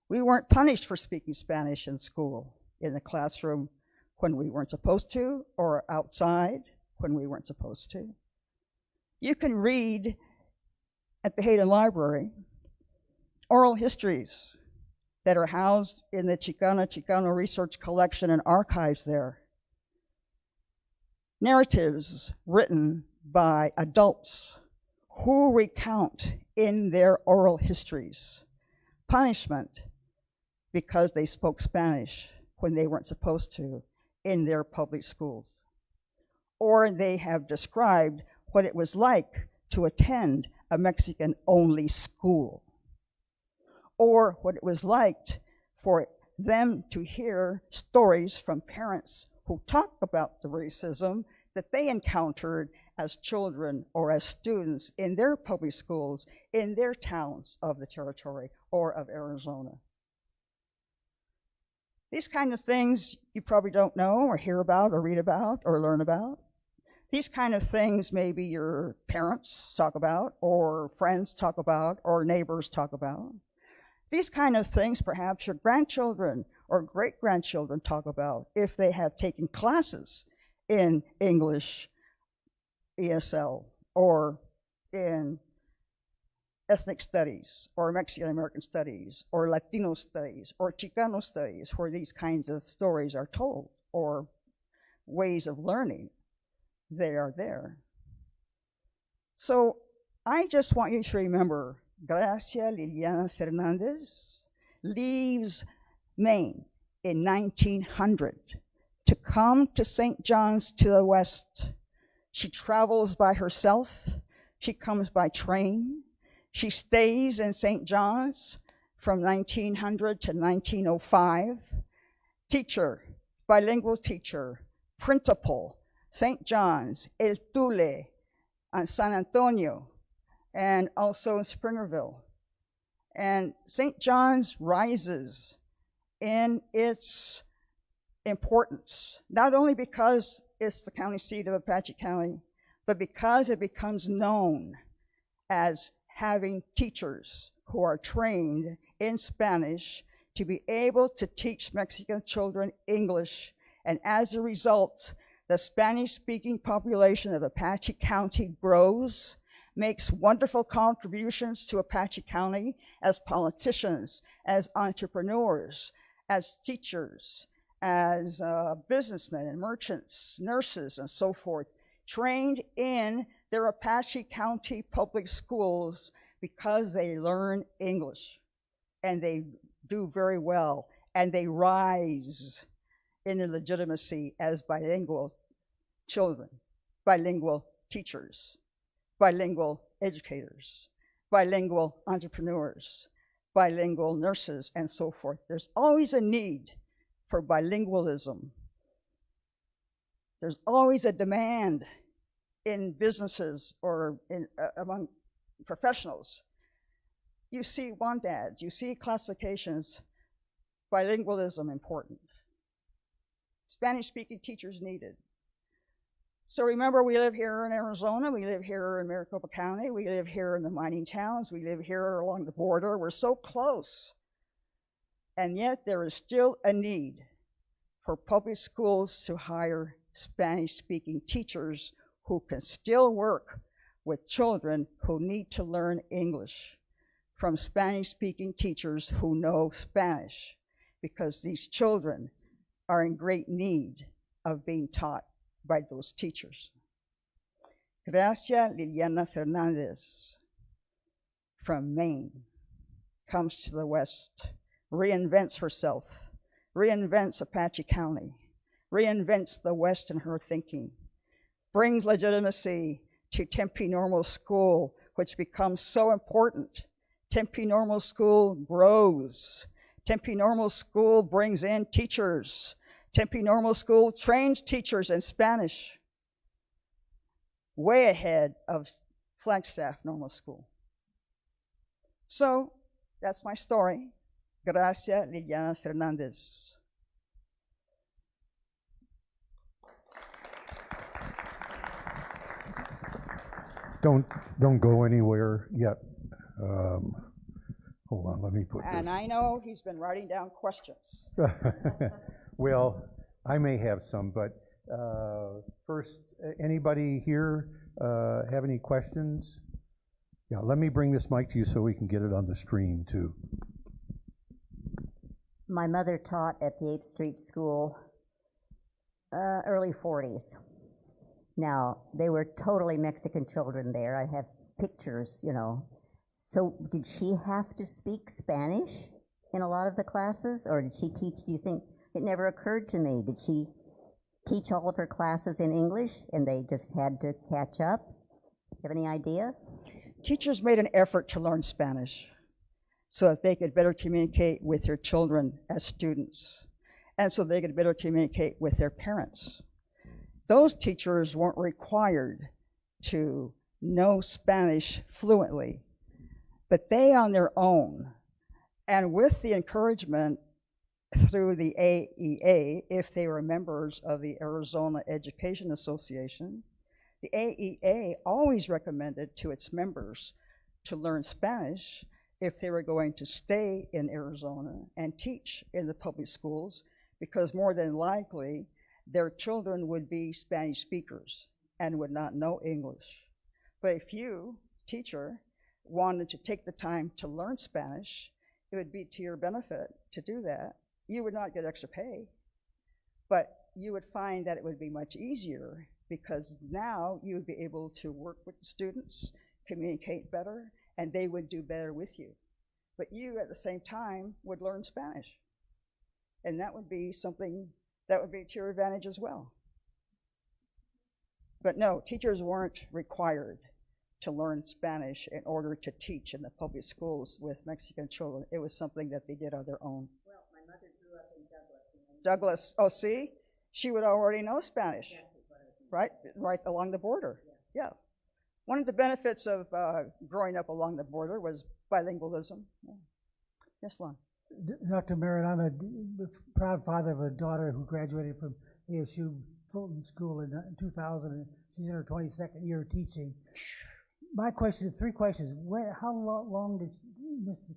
Speaker 3: We weren't punished for speaking Spanish in school, in the classroom when we weren't supposed to, or outside when we weren't supposed to. You can read at the Hayden Library oral histories that are housed in the Chicano Research Collection and archives there. Narratives written by adults who recount in their oral histories punishment because they spoke Spanish when they weren't supposed to in their public schools. Or they have described what it was like to attend a Mexican-only school, or what it was like for them to hear stories from parents who talk about the racism that they encountered as children or as students in their public schools, in their towns of the territory or of Arizona. These kind of things you probably don't know or hear about or read about or learn about. These kind of things maybe your parents talk about or friends talk about or neighbors talk about. These kind of things perhaps your grandchildren or great-grandchildren talk about if they have taken classes in English, ESL, or in ethnic studies, or Mexican-American studies, or Latino studies, or Chicano studies, where these kinds of stories are told, or ways of learning. They are there. So I just want you to remember, Gracia Liliana Fernandez leaves Maine in 1900 to come to St. John's to the west. She travels by herself. She comes by train. She stays in St. John's from 1900 to 1905. teacher, bilingual teacher, principal, St. John's, El Tule, and San Antonio, and also in Springerville. And St. John's rises in its importance, not only because it's the county seat of Apache County, but because it becomes known as having teachers who are trained in Spanish to be able to teach Mexican children English. And as a result, the Spanish-speaking population of Apache County grows, makes wonderful contributions to Apache County as politicians, as entrepreneurs, as teachers, as businessmen and merchants, nurses, and so forth, trained in their Apache County public schools because they learn English, and they do very well, and they rise in their legitimacy as bilingual children, bilingual teachers, bilingual educators, bilingual entrepreneurs, bilingual nurses, and so forth. There's always a need for bilingualism. There's always a demand in businesses or among professionals. You see want ads, you see classifications, bilingualism important. Spanish-speaking teachers needed. So remember, we live here in Arizona, we live here in Maricopa County, we live here in the mining towns, we live here along the border. We're so close. And yet there is still a need for public schools to hire Spanish-speaking teachers who can still work with children who need to learn English from Spanish-speaking teachers who know Spanish, because these children are in great need of being taught by those teachers. Gracia Liliana Fernandez from Maine comes to the West, reinvents herself, reinvents Apache County, reinvents the West in her thinking, brings legitimacy to Tempe Normal School, which becomes so important. Tempe Normal School grows. Tempe Normal School brings in teachers. Tempe Normal School trains teachers in Spanish, way ahead of Flagstaff Normal School. So that's my story. Gracia Liliana Fernandez.
Speaker 1: Don't go anywhere yet. Hold on, let me put this.
Speaker 3: And I know he's been writing down questions.
Speaker 1: Well, I may have some, but first, anybody here have any questions? Yeah, let me bring this mic to you so we can get it on the stream too.
Speaker 4: My mother taught at the 8th Street School, early 40s. Now, they were totally Mexican children there. I have pictures, you know. So did she have to speak Spanish in a lot of the classes, or did she teach, do you think, it never occurred to me, did she teach all of her classes in English and they just had to catch up? Have any idea?
Speaker 3: Teachers made an effort to learn Spanish so that they could better communicate with their children as students, and so they could better communicate with their parents. Those teachers weren't required to know Spanish fluently, but they on their own, and with the encouragement through the AEA, if they were members of the Arizona Education Association, the AEA always recommended to its members to learn Spanish if they were going to stay in Arizona and teach in the public schools, because more than likely their children would be Spanish speakers and would not know English. But if you, teacher, wanted to take the time to learn Spanish, it would be to your benefit to do that. You would not get extra pay, but you would find that it would be much easier, because now you would be able to work with the students, communicate better, and they would do better with you. But you, at the same time, would learn Spanish. And that would be something that would be to your advantage as well. But no, teachers weren't required to learn Spanish in order to teach in the public schools with Mexican children. It was something that they did on their own.
Speaker 4: Well, my mother grew up in Douglas, and when
Speaker 3: Douglas, oh, see, she would already know Spanish, right along the border. Yeah. One of the benefits of growing up along the border was bilingualism. Yeah. Yes, Lon.
Speaker 5: Dr. Marin, I'm a proud father of a daughter who graduated from ASU Fulton School in 2000, and she's in her 22nd year of teaching. My question, three questions. How long did Mrs.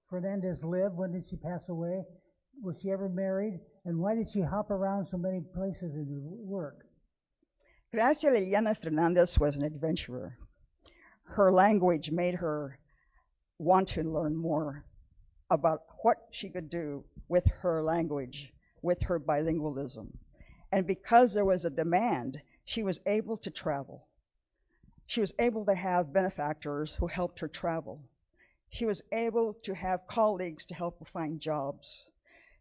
Speaker 5: Fernandez live? When did she pass away? Was she ever married? And why did she hop around so many places and work?
Speaker 3: Gracia Liliana Fernandez was an adventurer. Her language made her want to learn more about what she could do with her language, with her bilingualism. And because there was a demand, she was able to travel. She was able to have benefactors who helped her travel. She was able to have colleagues to help her find jobs.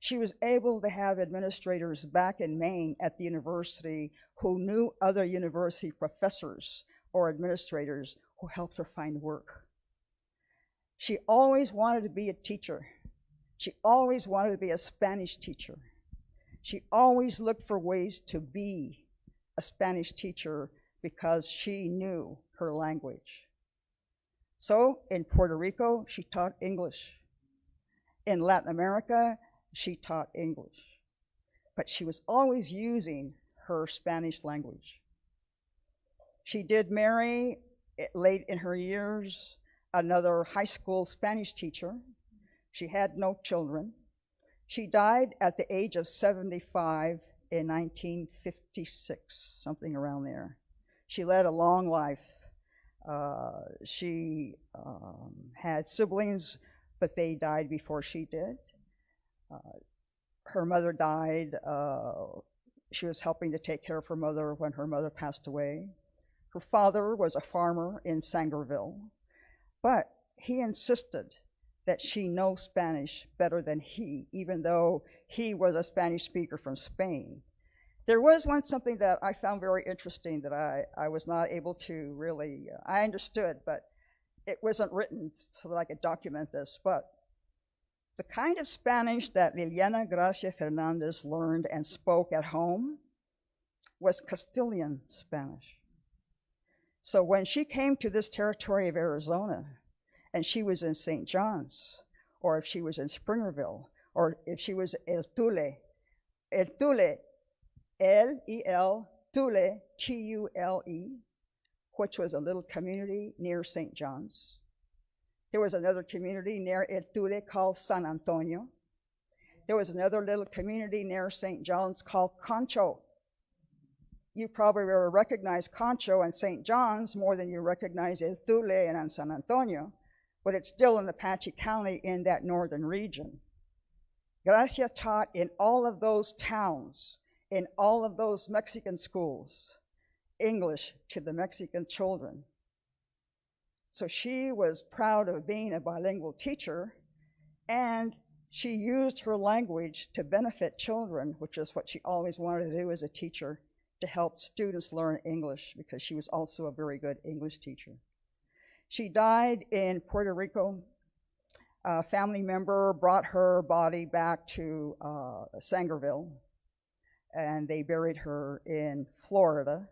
Speaker 3: She was able to have administrators back in Maine at the university who knew other university professors or administrators who helped her find work. She always wanted to be a teacher. She always wanted to be a Spanish teacher. She always looked for ways to be a Spanish teacher because she knew her language. So in Puerto Rico, she taught English. In Latin America, she taught English. But she was always using her Spanish language. She did marry, late in her years, another high school Spanish teacher. She had no children. She died at the age of 75 in 1956, something around there. She led a long life. She had siblings, but they died before she did. Her mother died. She was helping to take care of her mother when her mother passed away. Her father was a farmer in Sangerville, but he insisted that she know Spanish better than he, even though he was a Spanish speaker from Spain. There was something that I found very interesting that I was not able to really, I understood, but it wasn't written so that I could document this, but the kind of Spanish that Liliana Gracia Fernandez learned and spoke at home was Castilian Spanish. So when she came to this territory of Arizona, and she was in St. John's, or if she was in Springerville, or if she was El Tule, L-E-L, Tule, T-U-L-E, which was a little community near St. John's. There was another community near El Tule called San Antonio. There was another little community near St. John's called Concho. You probably will recognize Concho and St. John's more than you recognize El Tule and San Antonio, but it's still in Apache County in that northern region. Gracia taught in all of those towns, in all of those Mexican schools, English to the Mexican children. So she was proud of being a bilingual teacher, and she used her language to benefit children, which is what she always wanted to do as a teacher, to help students learn English, because she was also a very good English teacher. She died in Puerto Rico. A family member brought her body back to Sangerville, and they buried her in Florida,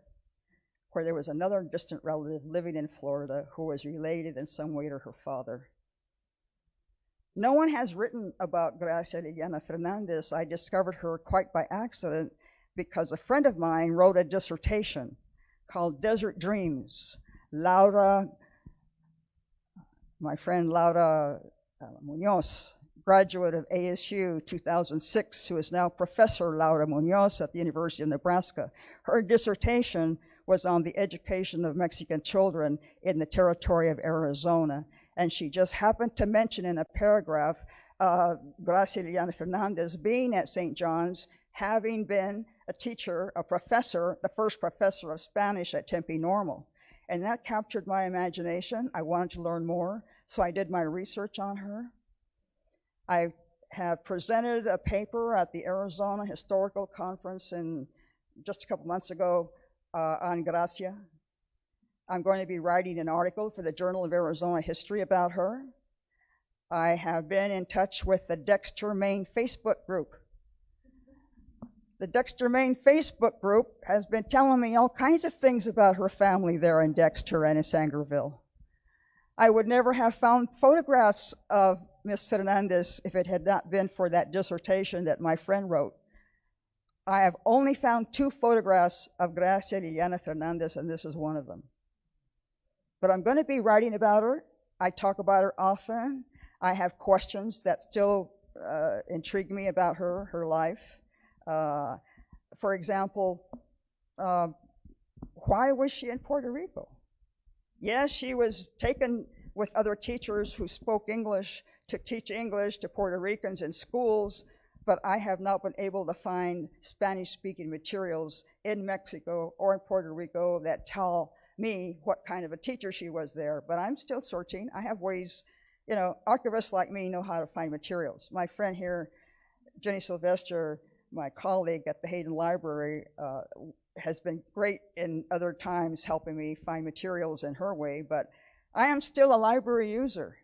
Speaker 3: where there was another distant relative living in Florida who was related in some way to her father. No one has written about Gracia Liliana Fernandez. I discovered her quite by accident because a friend of mine wrote a dissertation called Desert Dreams. My friend Laura Munoz, graduate of ASU 2006, who is now Professor Laura Munoz at the University of Nebraska. Her dissertation was on the education of Mexican children in the Territorial of Arizona. And she just happened to mention in a paragraph Gracia Liliana Fernandez being at St. John's, having been a teacher, a professor, the first professor of Spanish at Tempe Normal. And that captured my imagination. I wanted to learn more, so I did my research on her. I have presented a paper at the Arizona Historical Conference just a couple months ago on Gracia. I'm going to be writing an article for the Journal of Arizona History about her. I have been in touch with the Dexter, Maine Facebook group. The Dexter, Maine Facebook group has been telling me all kinds of things about her family there in Dexter and in Sangerville. I would never have found photographs of Miss Fernandez if it had not been for that dissertation that my friend wrote. I have only found 2 photographs of Gracia Liliana Fernandez, and this is one of them. But I'm going to be writing about her. I talk about her often. I have questions that still intrigue me about her life. For example, why was she in Puerto Rico? Yes, she was taken with other teachers who spoke English to teach English to Puerto Ricans in schools, but I have not been able to find Spanish-speaking materials in Mexico or in Puerto Rico that tell me what kind of a teacher she was there. But I'm still searching. I have ways, you know, archivists like me know how to find materials. My friend here, Jenny Sylvester, my colleague at the Hayden Library, has been great in other times helping me find materials in her way, but I am still a library user.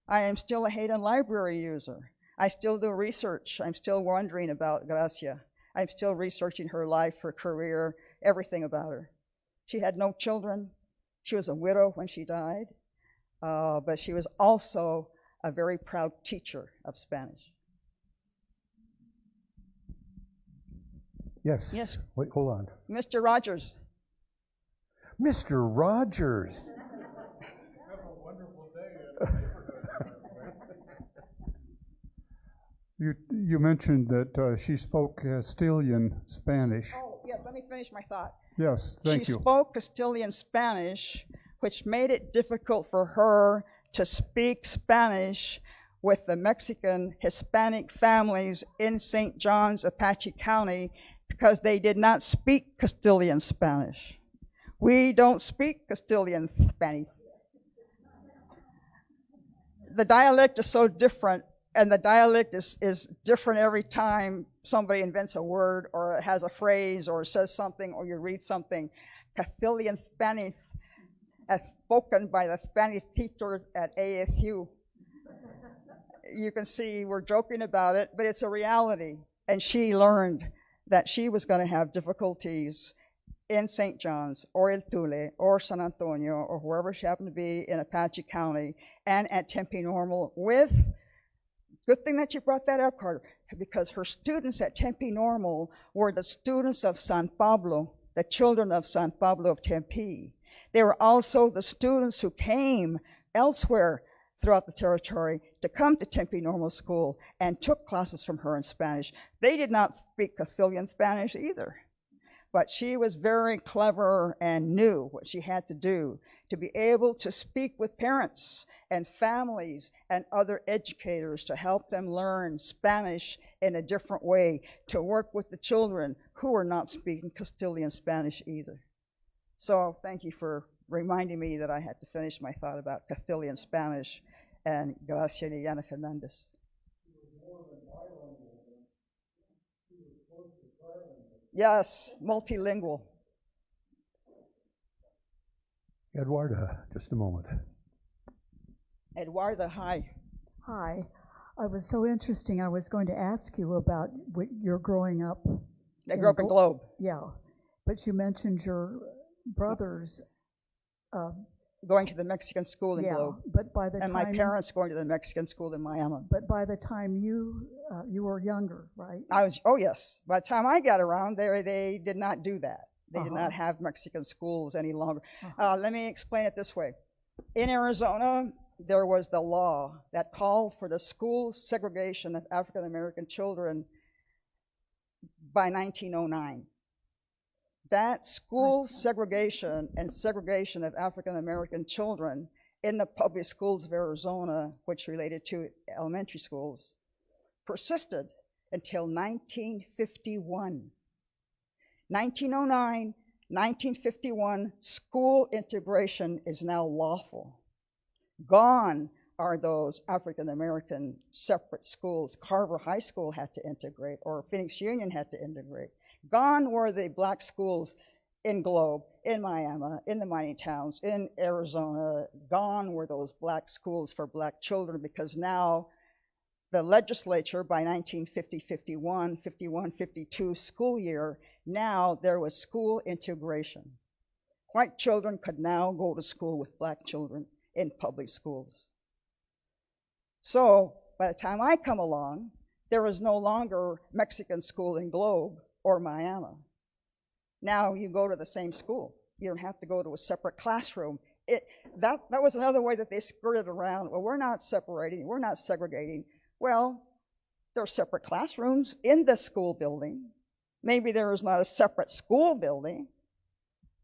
Speaker 3: I am still a Hayden Library user. I still do research. I'm still wondering about Gracia. I'm still researching her life, her career, everything about her. She had no children. She was a widow when she died, but she was also a very proud teacher of Spanish.
Speaker 6: Yes.
Speaker 3: Yes.
Speaker 6: Wait, hold on.
Speaker 3: Mr. Rogers.
Speaker 6: Mr. Rogers.
Speaker 1: Have a wonderful day in the neighborhood.
Speaker 6: You mentioned that she spoke Castilian Spanish.
Speaker 3: Oh, yes, let me finish my thought.
Speaker 6: Yes, thank
Speaker 3: She
Speaker 6: you.
Speaker 3: spoke Castilian Spanish, which made it difficult for her to speak Spanish with the Mexican Hispanic families in St. John's, Apache County, because they did not speak Castilian Spanish. We don't speak Castilian Spanish. The dialect is so different, and the dialect is different every time somebody invents a word or has a phrase or says something or you read something. Castilian Spanish, as spoken by the Spanish teachers at ASU. You can see we're joking about it, but it's a reality. And she learned that she was going to have difficulties in St. John's or El Tule or San Antonio or wherever she happened to be in Apache County and at Tempe Normal with, good thing that you brought that up, Carter, because her students at Tempe Normal were the students of San Pablo, the children of San Pablo of Tempe. They were also the students who came elsewhere throughout the territory to come to Tempe Normal School and took classes from her in Spanish. They did not speak Castilian Spanish either, but she was very clever and knew what she had to do to be able to speak with parents and families and other educators to help them learn Spanish in a different way, to work with the children who were not speaking Castilian Spanish either. So thank you for reminding me that I had to finish my thought about Castilian Spanish and Gracia Liliana Fernandez. Yes, multilingual.
Speaker 6: Eduarda, just a moment.
Speaker 3: Eduarda, hi.
Speaker 7: Hi. It was so interesting. I was going to ask you about your growing up.
Speaker 3: I grew up in Globe.
Speaker 7: Yeah. But you mentioned your brothers.
Speaker 3: Going to the Mexican school in
Speaker 7: Yeah.
Speaker 3: Globe.
Speaker 7: But by the
Speaker 3: And
Speaker 7: time
Speaker 3: my parents going to the Mexican school in Miami.
Speaker 7: But by the time you were younger, right?
Speaker 3: Oh yes. By the time I got around, they did not do that. They did not have Mexican schools any longer. Let me explain it this way. In Arizona, there was the law that called for the school segregation of African American children by 1909. That school segregation and segregation of African American children in the public schools of Arizona, which related to elementary schools, persisted until 1951. 1909, 1951, school integration is now lawful. Gone are those African American separate schools. Carver High School had to integrate, or Phoenix Union had to integrate. Gone were the black schools in Globe, in Miami, in the mining towns, in Arizona. Gone were those black schools for black children, because now the legislature by 1950-51, 51-52 school year, now there was school integration. White children could now go to school with black children in public schools. So by the time I come along, there is no longer Mexican school in Globe or Miami. Now you go to the same school. You don't have to go to a separate classroom. That was another way that they skirted around. Well, we're not separating, we're not segregating. Well, there are separate classrooms in the school building. Maybe there is not a separate school building,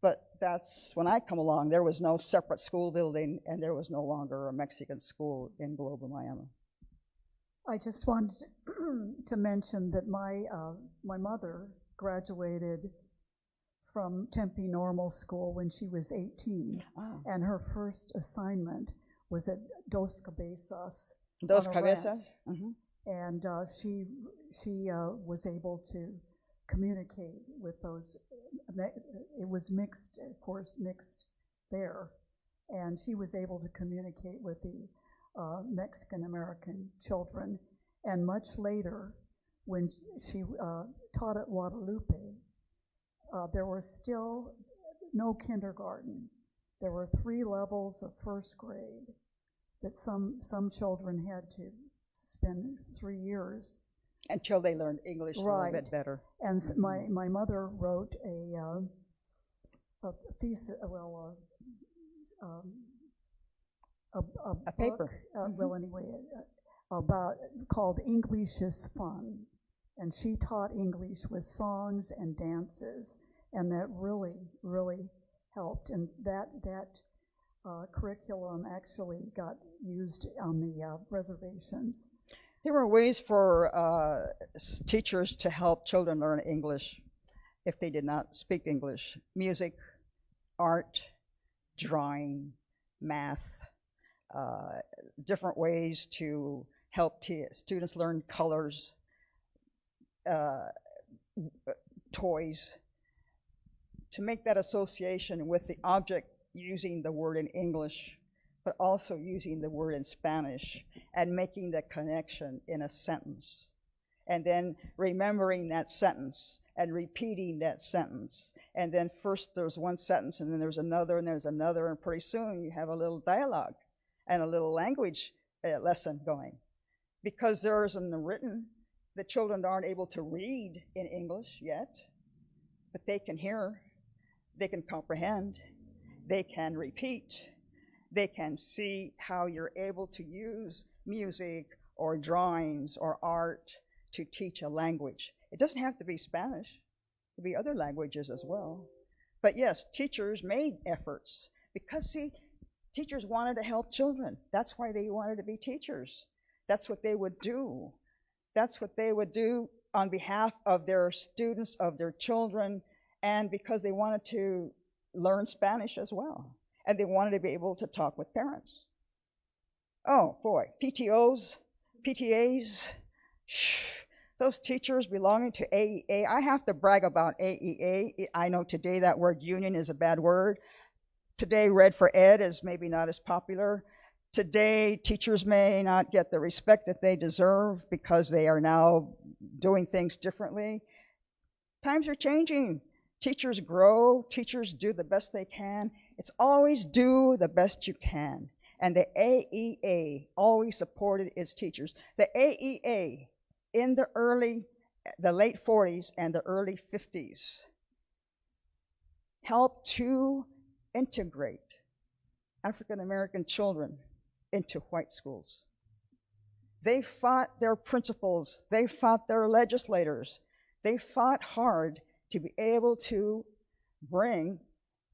Speaker 3: but that's when I come along. There was no separate school building, and there was no longer a Mexican school in Globe or Miami.
Speaker 7: I just wanted to mention that my mother graduated from Tempe Normal School when she was 18, and her first assignment was at Dos Cabezas.
Speaker 3: Dos Cabezas?
Speaker 7: Mm-hmm. And she was able to communicate with those. It was mixed, of course, mixed there, and she was able to communicate with the Mexican-American children. And much later, when she taught at Guadalupe, there was still no kindergarten. There were 3 levels of first grade that some children had to spend 3 years.
Speaker 3: Until they learned English a little bit better.
Speaker 7: And my mother wrote a thesis, a
Speaker 3: paper.
Speaker 7: Well, anyway, called English is Fun, and she taught English with songs and dances, and that really helped. And that curriculum actually got used on the reservations.
Speaker 3: There were ways for teachers to help children learn English if they did not speak English. Music, art, drawing, math, different ways to help students learn colors, toys, to make that association with the object using the word in English, but also using the word in Spanish and making the connection in a sentence. And then remembering that sentence and repeating that sentence. And then first there's one sentence, and then there's another, and there's another, and pretty soon you have a little dialogue and a little language lesson going. Because there isn't written, the children aren't able to read in English yet, but they can hear, they can comprehend, they can repeat, they can see how you're able to use music or drawings or art to teach a language. It doesn't have to be Spanish. It could be other languages as well. But yes, teachers made efforts because, see, teachers wanted to help children. That's why they wanted to be teachers. That's what they would do. That's what they would do on behalf of their students, of their children, and because they wanted to learn Spanish as well. And they wanted to be able to talk with parents. Oh boy, PTOs, PTAs, those teachers belonging to AEA. I have to brag about AEA. I know today that word union is a bad word. Today Red for Ed is maybe not as popular. Today teachers may not get the respect that they deserve because they are now doing things differently. Times are changing. Teachers grow, teachers do the best they can. It's always do the best you can. And the AEA always supported its teachers. The AEA in the late 40s and the early 50s helped to integrate African American children into white schools. They fought their principals, they fought their legislators, they fought hard to be able to bring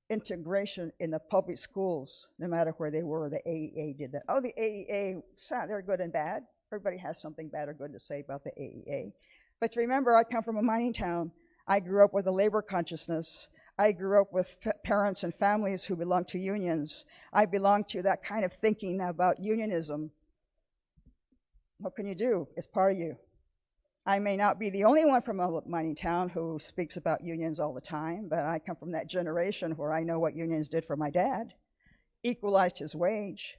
Speaker 3: integration in the public schools, no matter where they were. The AEA did that. Oh, the AEA, they're good and bad. Everybody has something bad or good to say about the AEA. But remember, I come from a mining town. I grew up with a labor consciousness. I grew up with parents and families who belonged to unions. I belong to that kind of thinking about unionism. What can you do? It's part of you. I may not be the only one from a mining town who speaks about unions all the time, but I come from that generation where I know what unions did for my dad. Equalized his wage,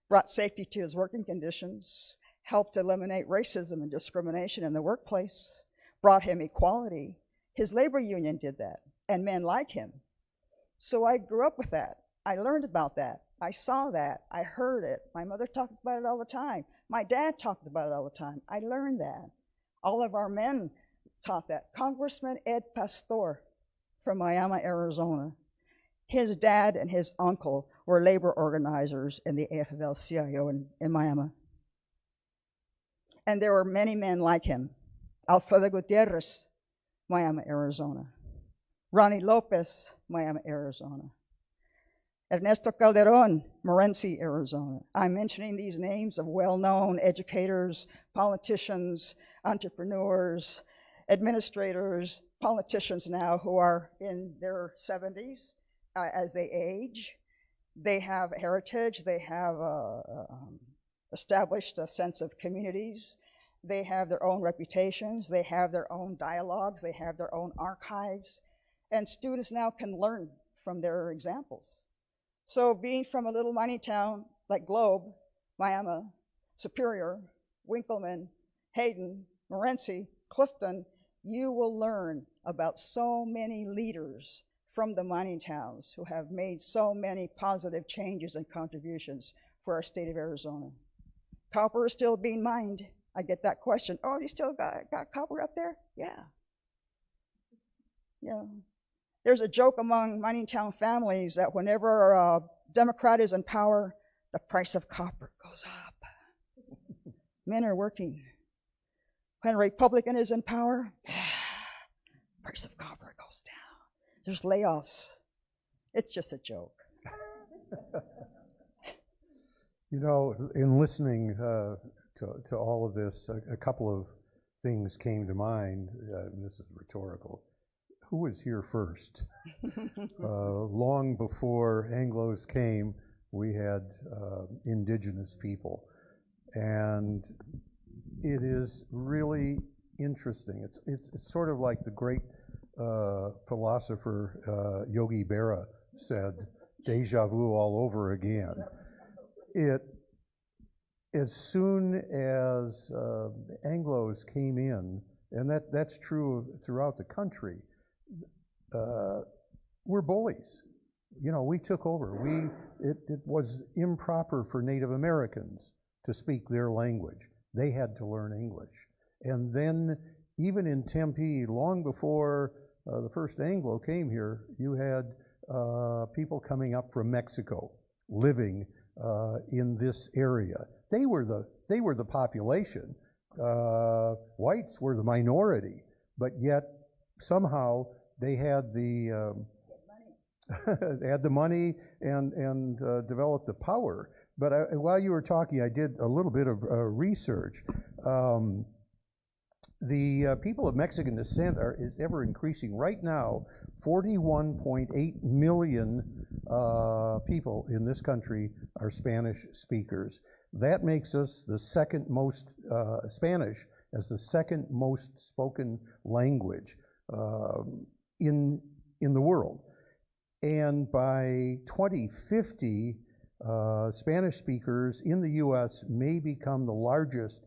Speaker 3: brought safety to his working conditions, helped eliminate racism and discrimination in the workplace, brought him equality. His labor union did that, and men like him. So I grew up with that. I learned about that. I saw that. I heard it. My mother talked about it all the time. My dad talked about it all the time. I learned that. All of our men taught that. Congressman Ed Pastor from Miami, Arizona. His dad and his uncle were labor organizers in the AFL-CIO in Miami. And there were many men like him. Alfredo Gutierrez, Miami, Arizona. Ronnie Lopez, Miami, Arizona. Ernesto Calderon, Morenci, Arizona. I'm mentioning these names of well-known educators, politicians, entrepreneurs, administrators, politicians now who are in their 70s as they age. They have heritage, they have established a sense of communities, they have their own reputations, they have their own dialogues, they have their own archives, and students now can learn from their examples. So being from a little mining town like Globe, Miami, Superior, Winkleman, Hayden, Morenci, Clifton, you will learn about so many leaders from the mining towns who have made so many positive changes and contributions for our state of Arizona. Copper is still being mined. I get that question. Oh, you still got copper up there? Yeah. Yeah. There's a joke among mining town families that whenever a Democrat is in power, the price of copper goes up. Men are working. When a Republican is in power, price of copper goes down. There's layoffs. It's just a joke.
Speaker 6: You know, in listening to all of this, a couple of things came to mind, and this is rhetorical. Who was here first? Long before Anglos came, we had indigenous people. And it is really interesting. It's sort of like the great philosopher Yogi Berra said, deja vu all over again. As soon as the Anglos came in, and that's true throughout the country, we're bullies. You know, we took over. It was improper for Native Americans to speak their language. They had to learn English. And then even in Tempe, long before the first Anglo came here, you had people coming up from Mexico living in this area. They were the population. Whites were the minority, but yet somehow they had the they had the money and developed the power. But while you were talking, I did a little bit of research. The people of Mexican descent is ever increasing. Right now, 41.8 million people in this country are Spanish speakers. That makes us the second most, Spanish as the second most spoken language in the world. And by 2050, Spanish speakers in the US may become the largest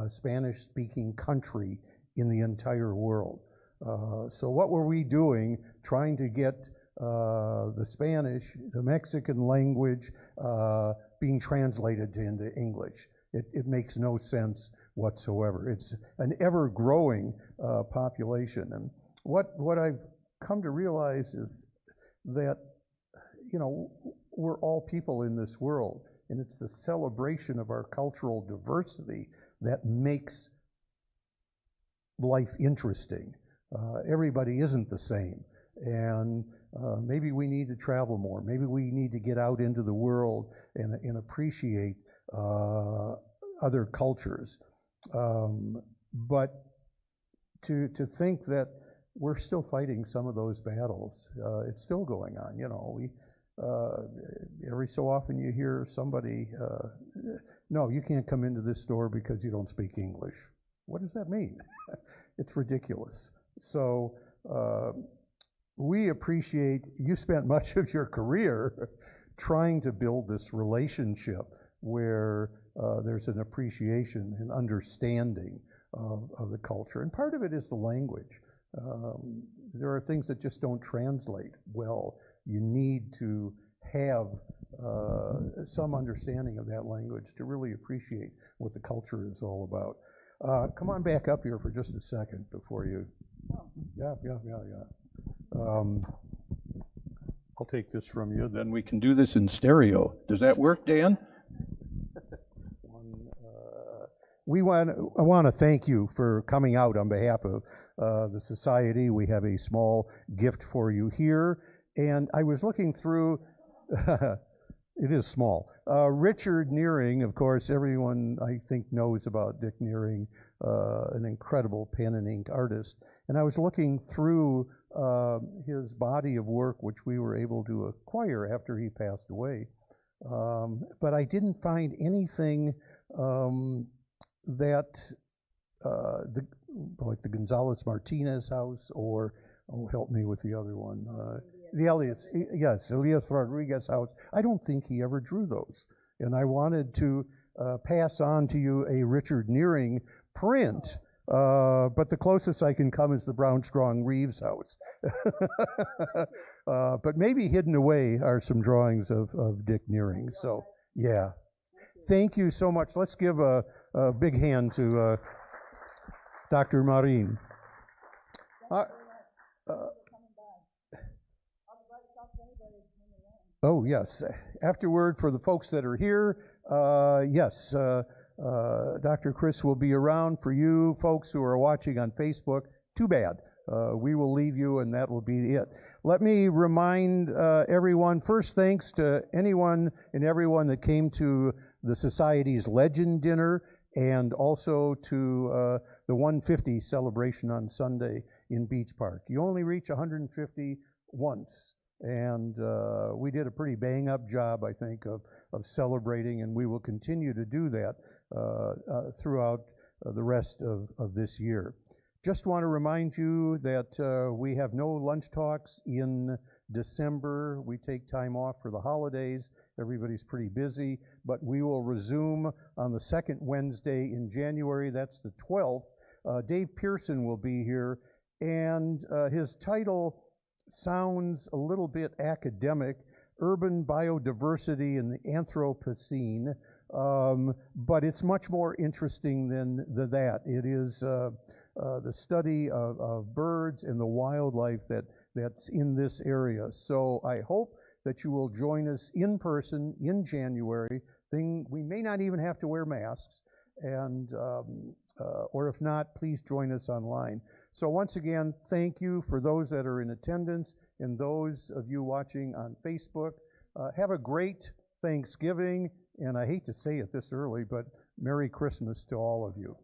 Speaker 6: Spanish-speaking country in the entire world. So what were we doing trying to get the Spanish, the Mexican language being translated into English? It makes no sense whatsoever. It's an ever-growing population. And what I've come to realize is that, you know, we're all people in this world, and it's the celebration of our cultural diversity that makes life interesting. Everybody isn't the same, and maybe we need to travel more. Maybe we need to get out into the world and appreciate other cultures. But to think that we're still fighting some of those battles, it's still going on. You know, every so often you hear somebody, no, you can't come into this store because you don't speak English. What does that mean? It's ridiculous. So we appreciate, you spent much of your career trying to build this relationship where there's an appreciation and understanding of the culture. And part of it is the language. There are things that just don't translate well. You need to have some understanding of that language to really appreciate what the culture is all about. Come on back up here for just a second before you. Yeah. I'll take this from you, then we can do this in stereo. Does that work, Dan? I want to thank you for coming out on behalf of the Society. We have a small gift for you here. And I was looking through, it is small. Richard Nearing, of course, everyone I think knows about Dick Nearing, an incredible pen and ink artist. And I was looking through his body of work, which we were able to acquire after he passed away. But I didn't find anything that like the Gonzalez Martinez house, or help me with the other one, the Elias Rodriguez house. I don't think he ever drew those, and I wanted to pass on to you a Richard Nearing print, but the closest I can come is the Brown Strong Reeves house. But maybe hidden away are some drawings of Dick Nearing. So yeah. Thank you so much. Let's give a big hand to Dr. Marin. Oh, yes. Afterward, for the folks that are here, yes, Dr. Chris will be around. For you folks who are watching on Facebook, too bad. We will leave you, and that will be it. Let me remind everyone, first, thanks to anyone and everyone that came to the Society's Legend Dinner, and also to the 150 celebration on Sunday in Beach Park. You only reach 150 once, and we did a pretty bang-up job, I think, of celebrating, and we will continue to do that throughout the rest of this year. Just want to remind you that we have no lunch talks in December. We take time off for the holidays. Everybody's pretty busy, but we will resume on the second Wednesday in January. That's the 12th. Dave Pearson will be here, and his title sounds a little bit academic, Urban Biodiversity in the Anthropocene, but it's much more interesting than that. It is the study of birds and the wildlife that's in this area. So I hope that you will join us in person in January. We may not even have to wear masks, and or if not, please join us online. So once again, thank you for those that are in attendance and those of you watching on Facebook. Have a great Thanksgiving, and I hate to say it this early, but Merry Christmas to all of you.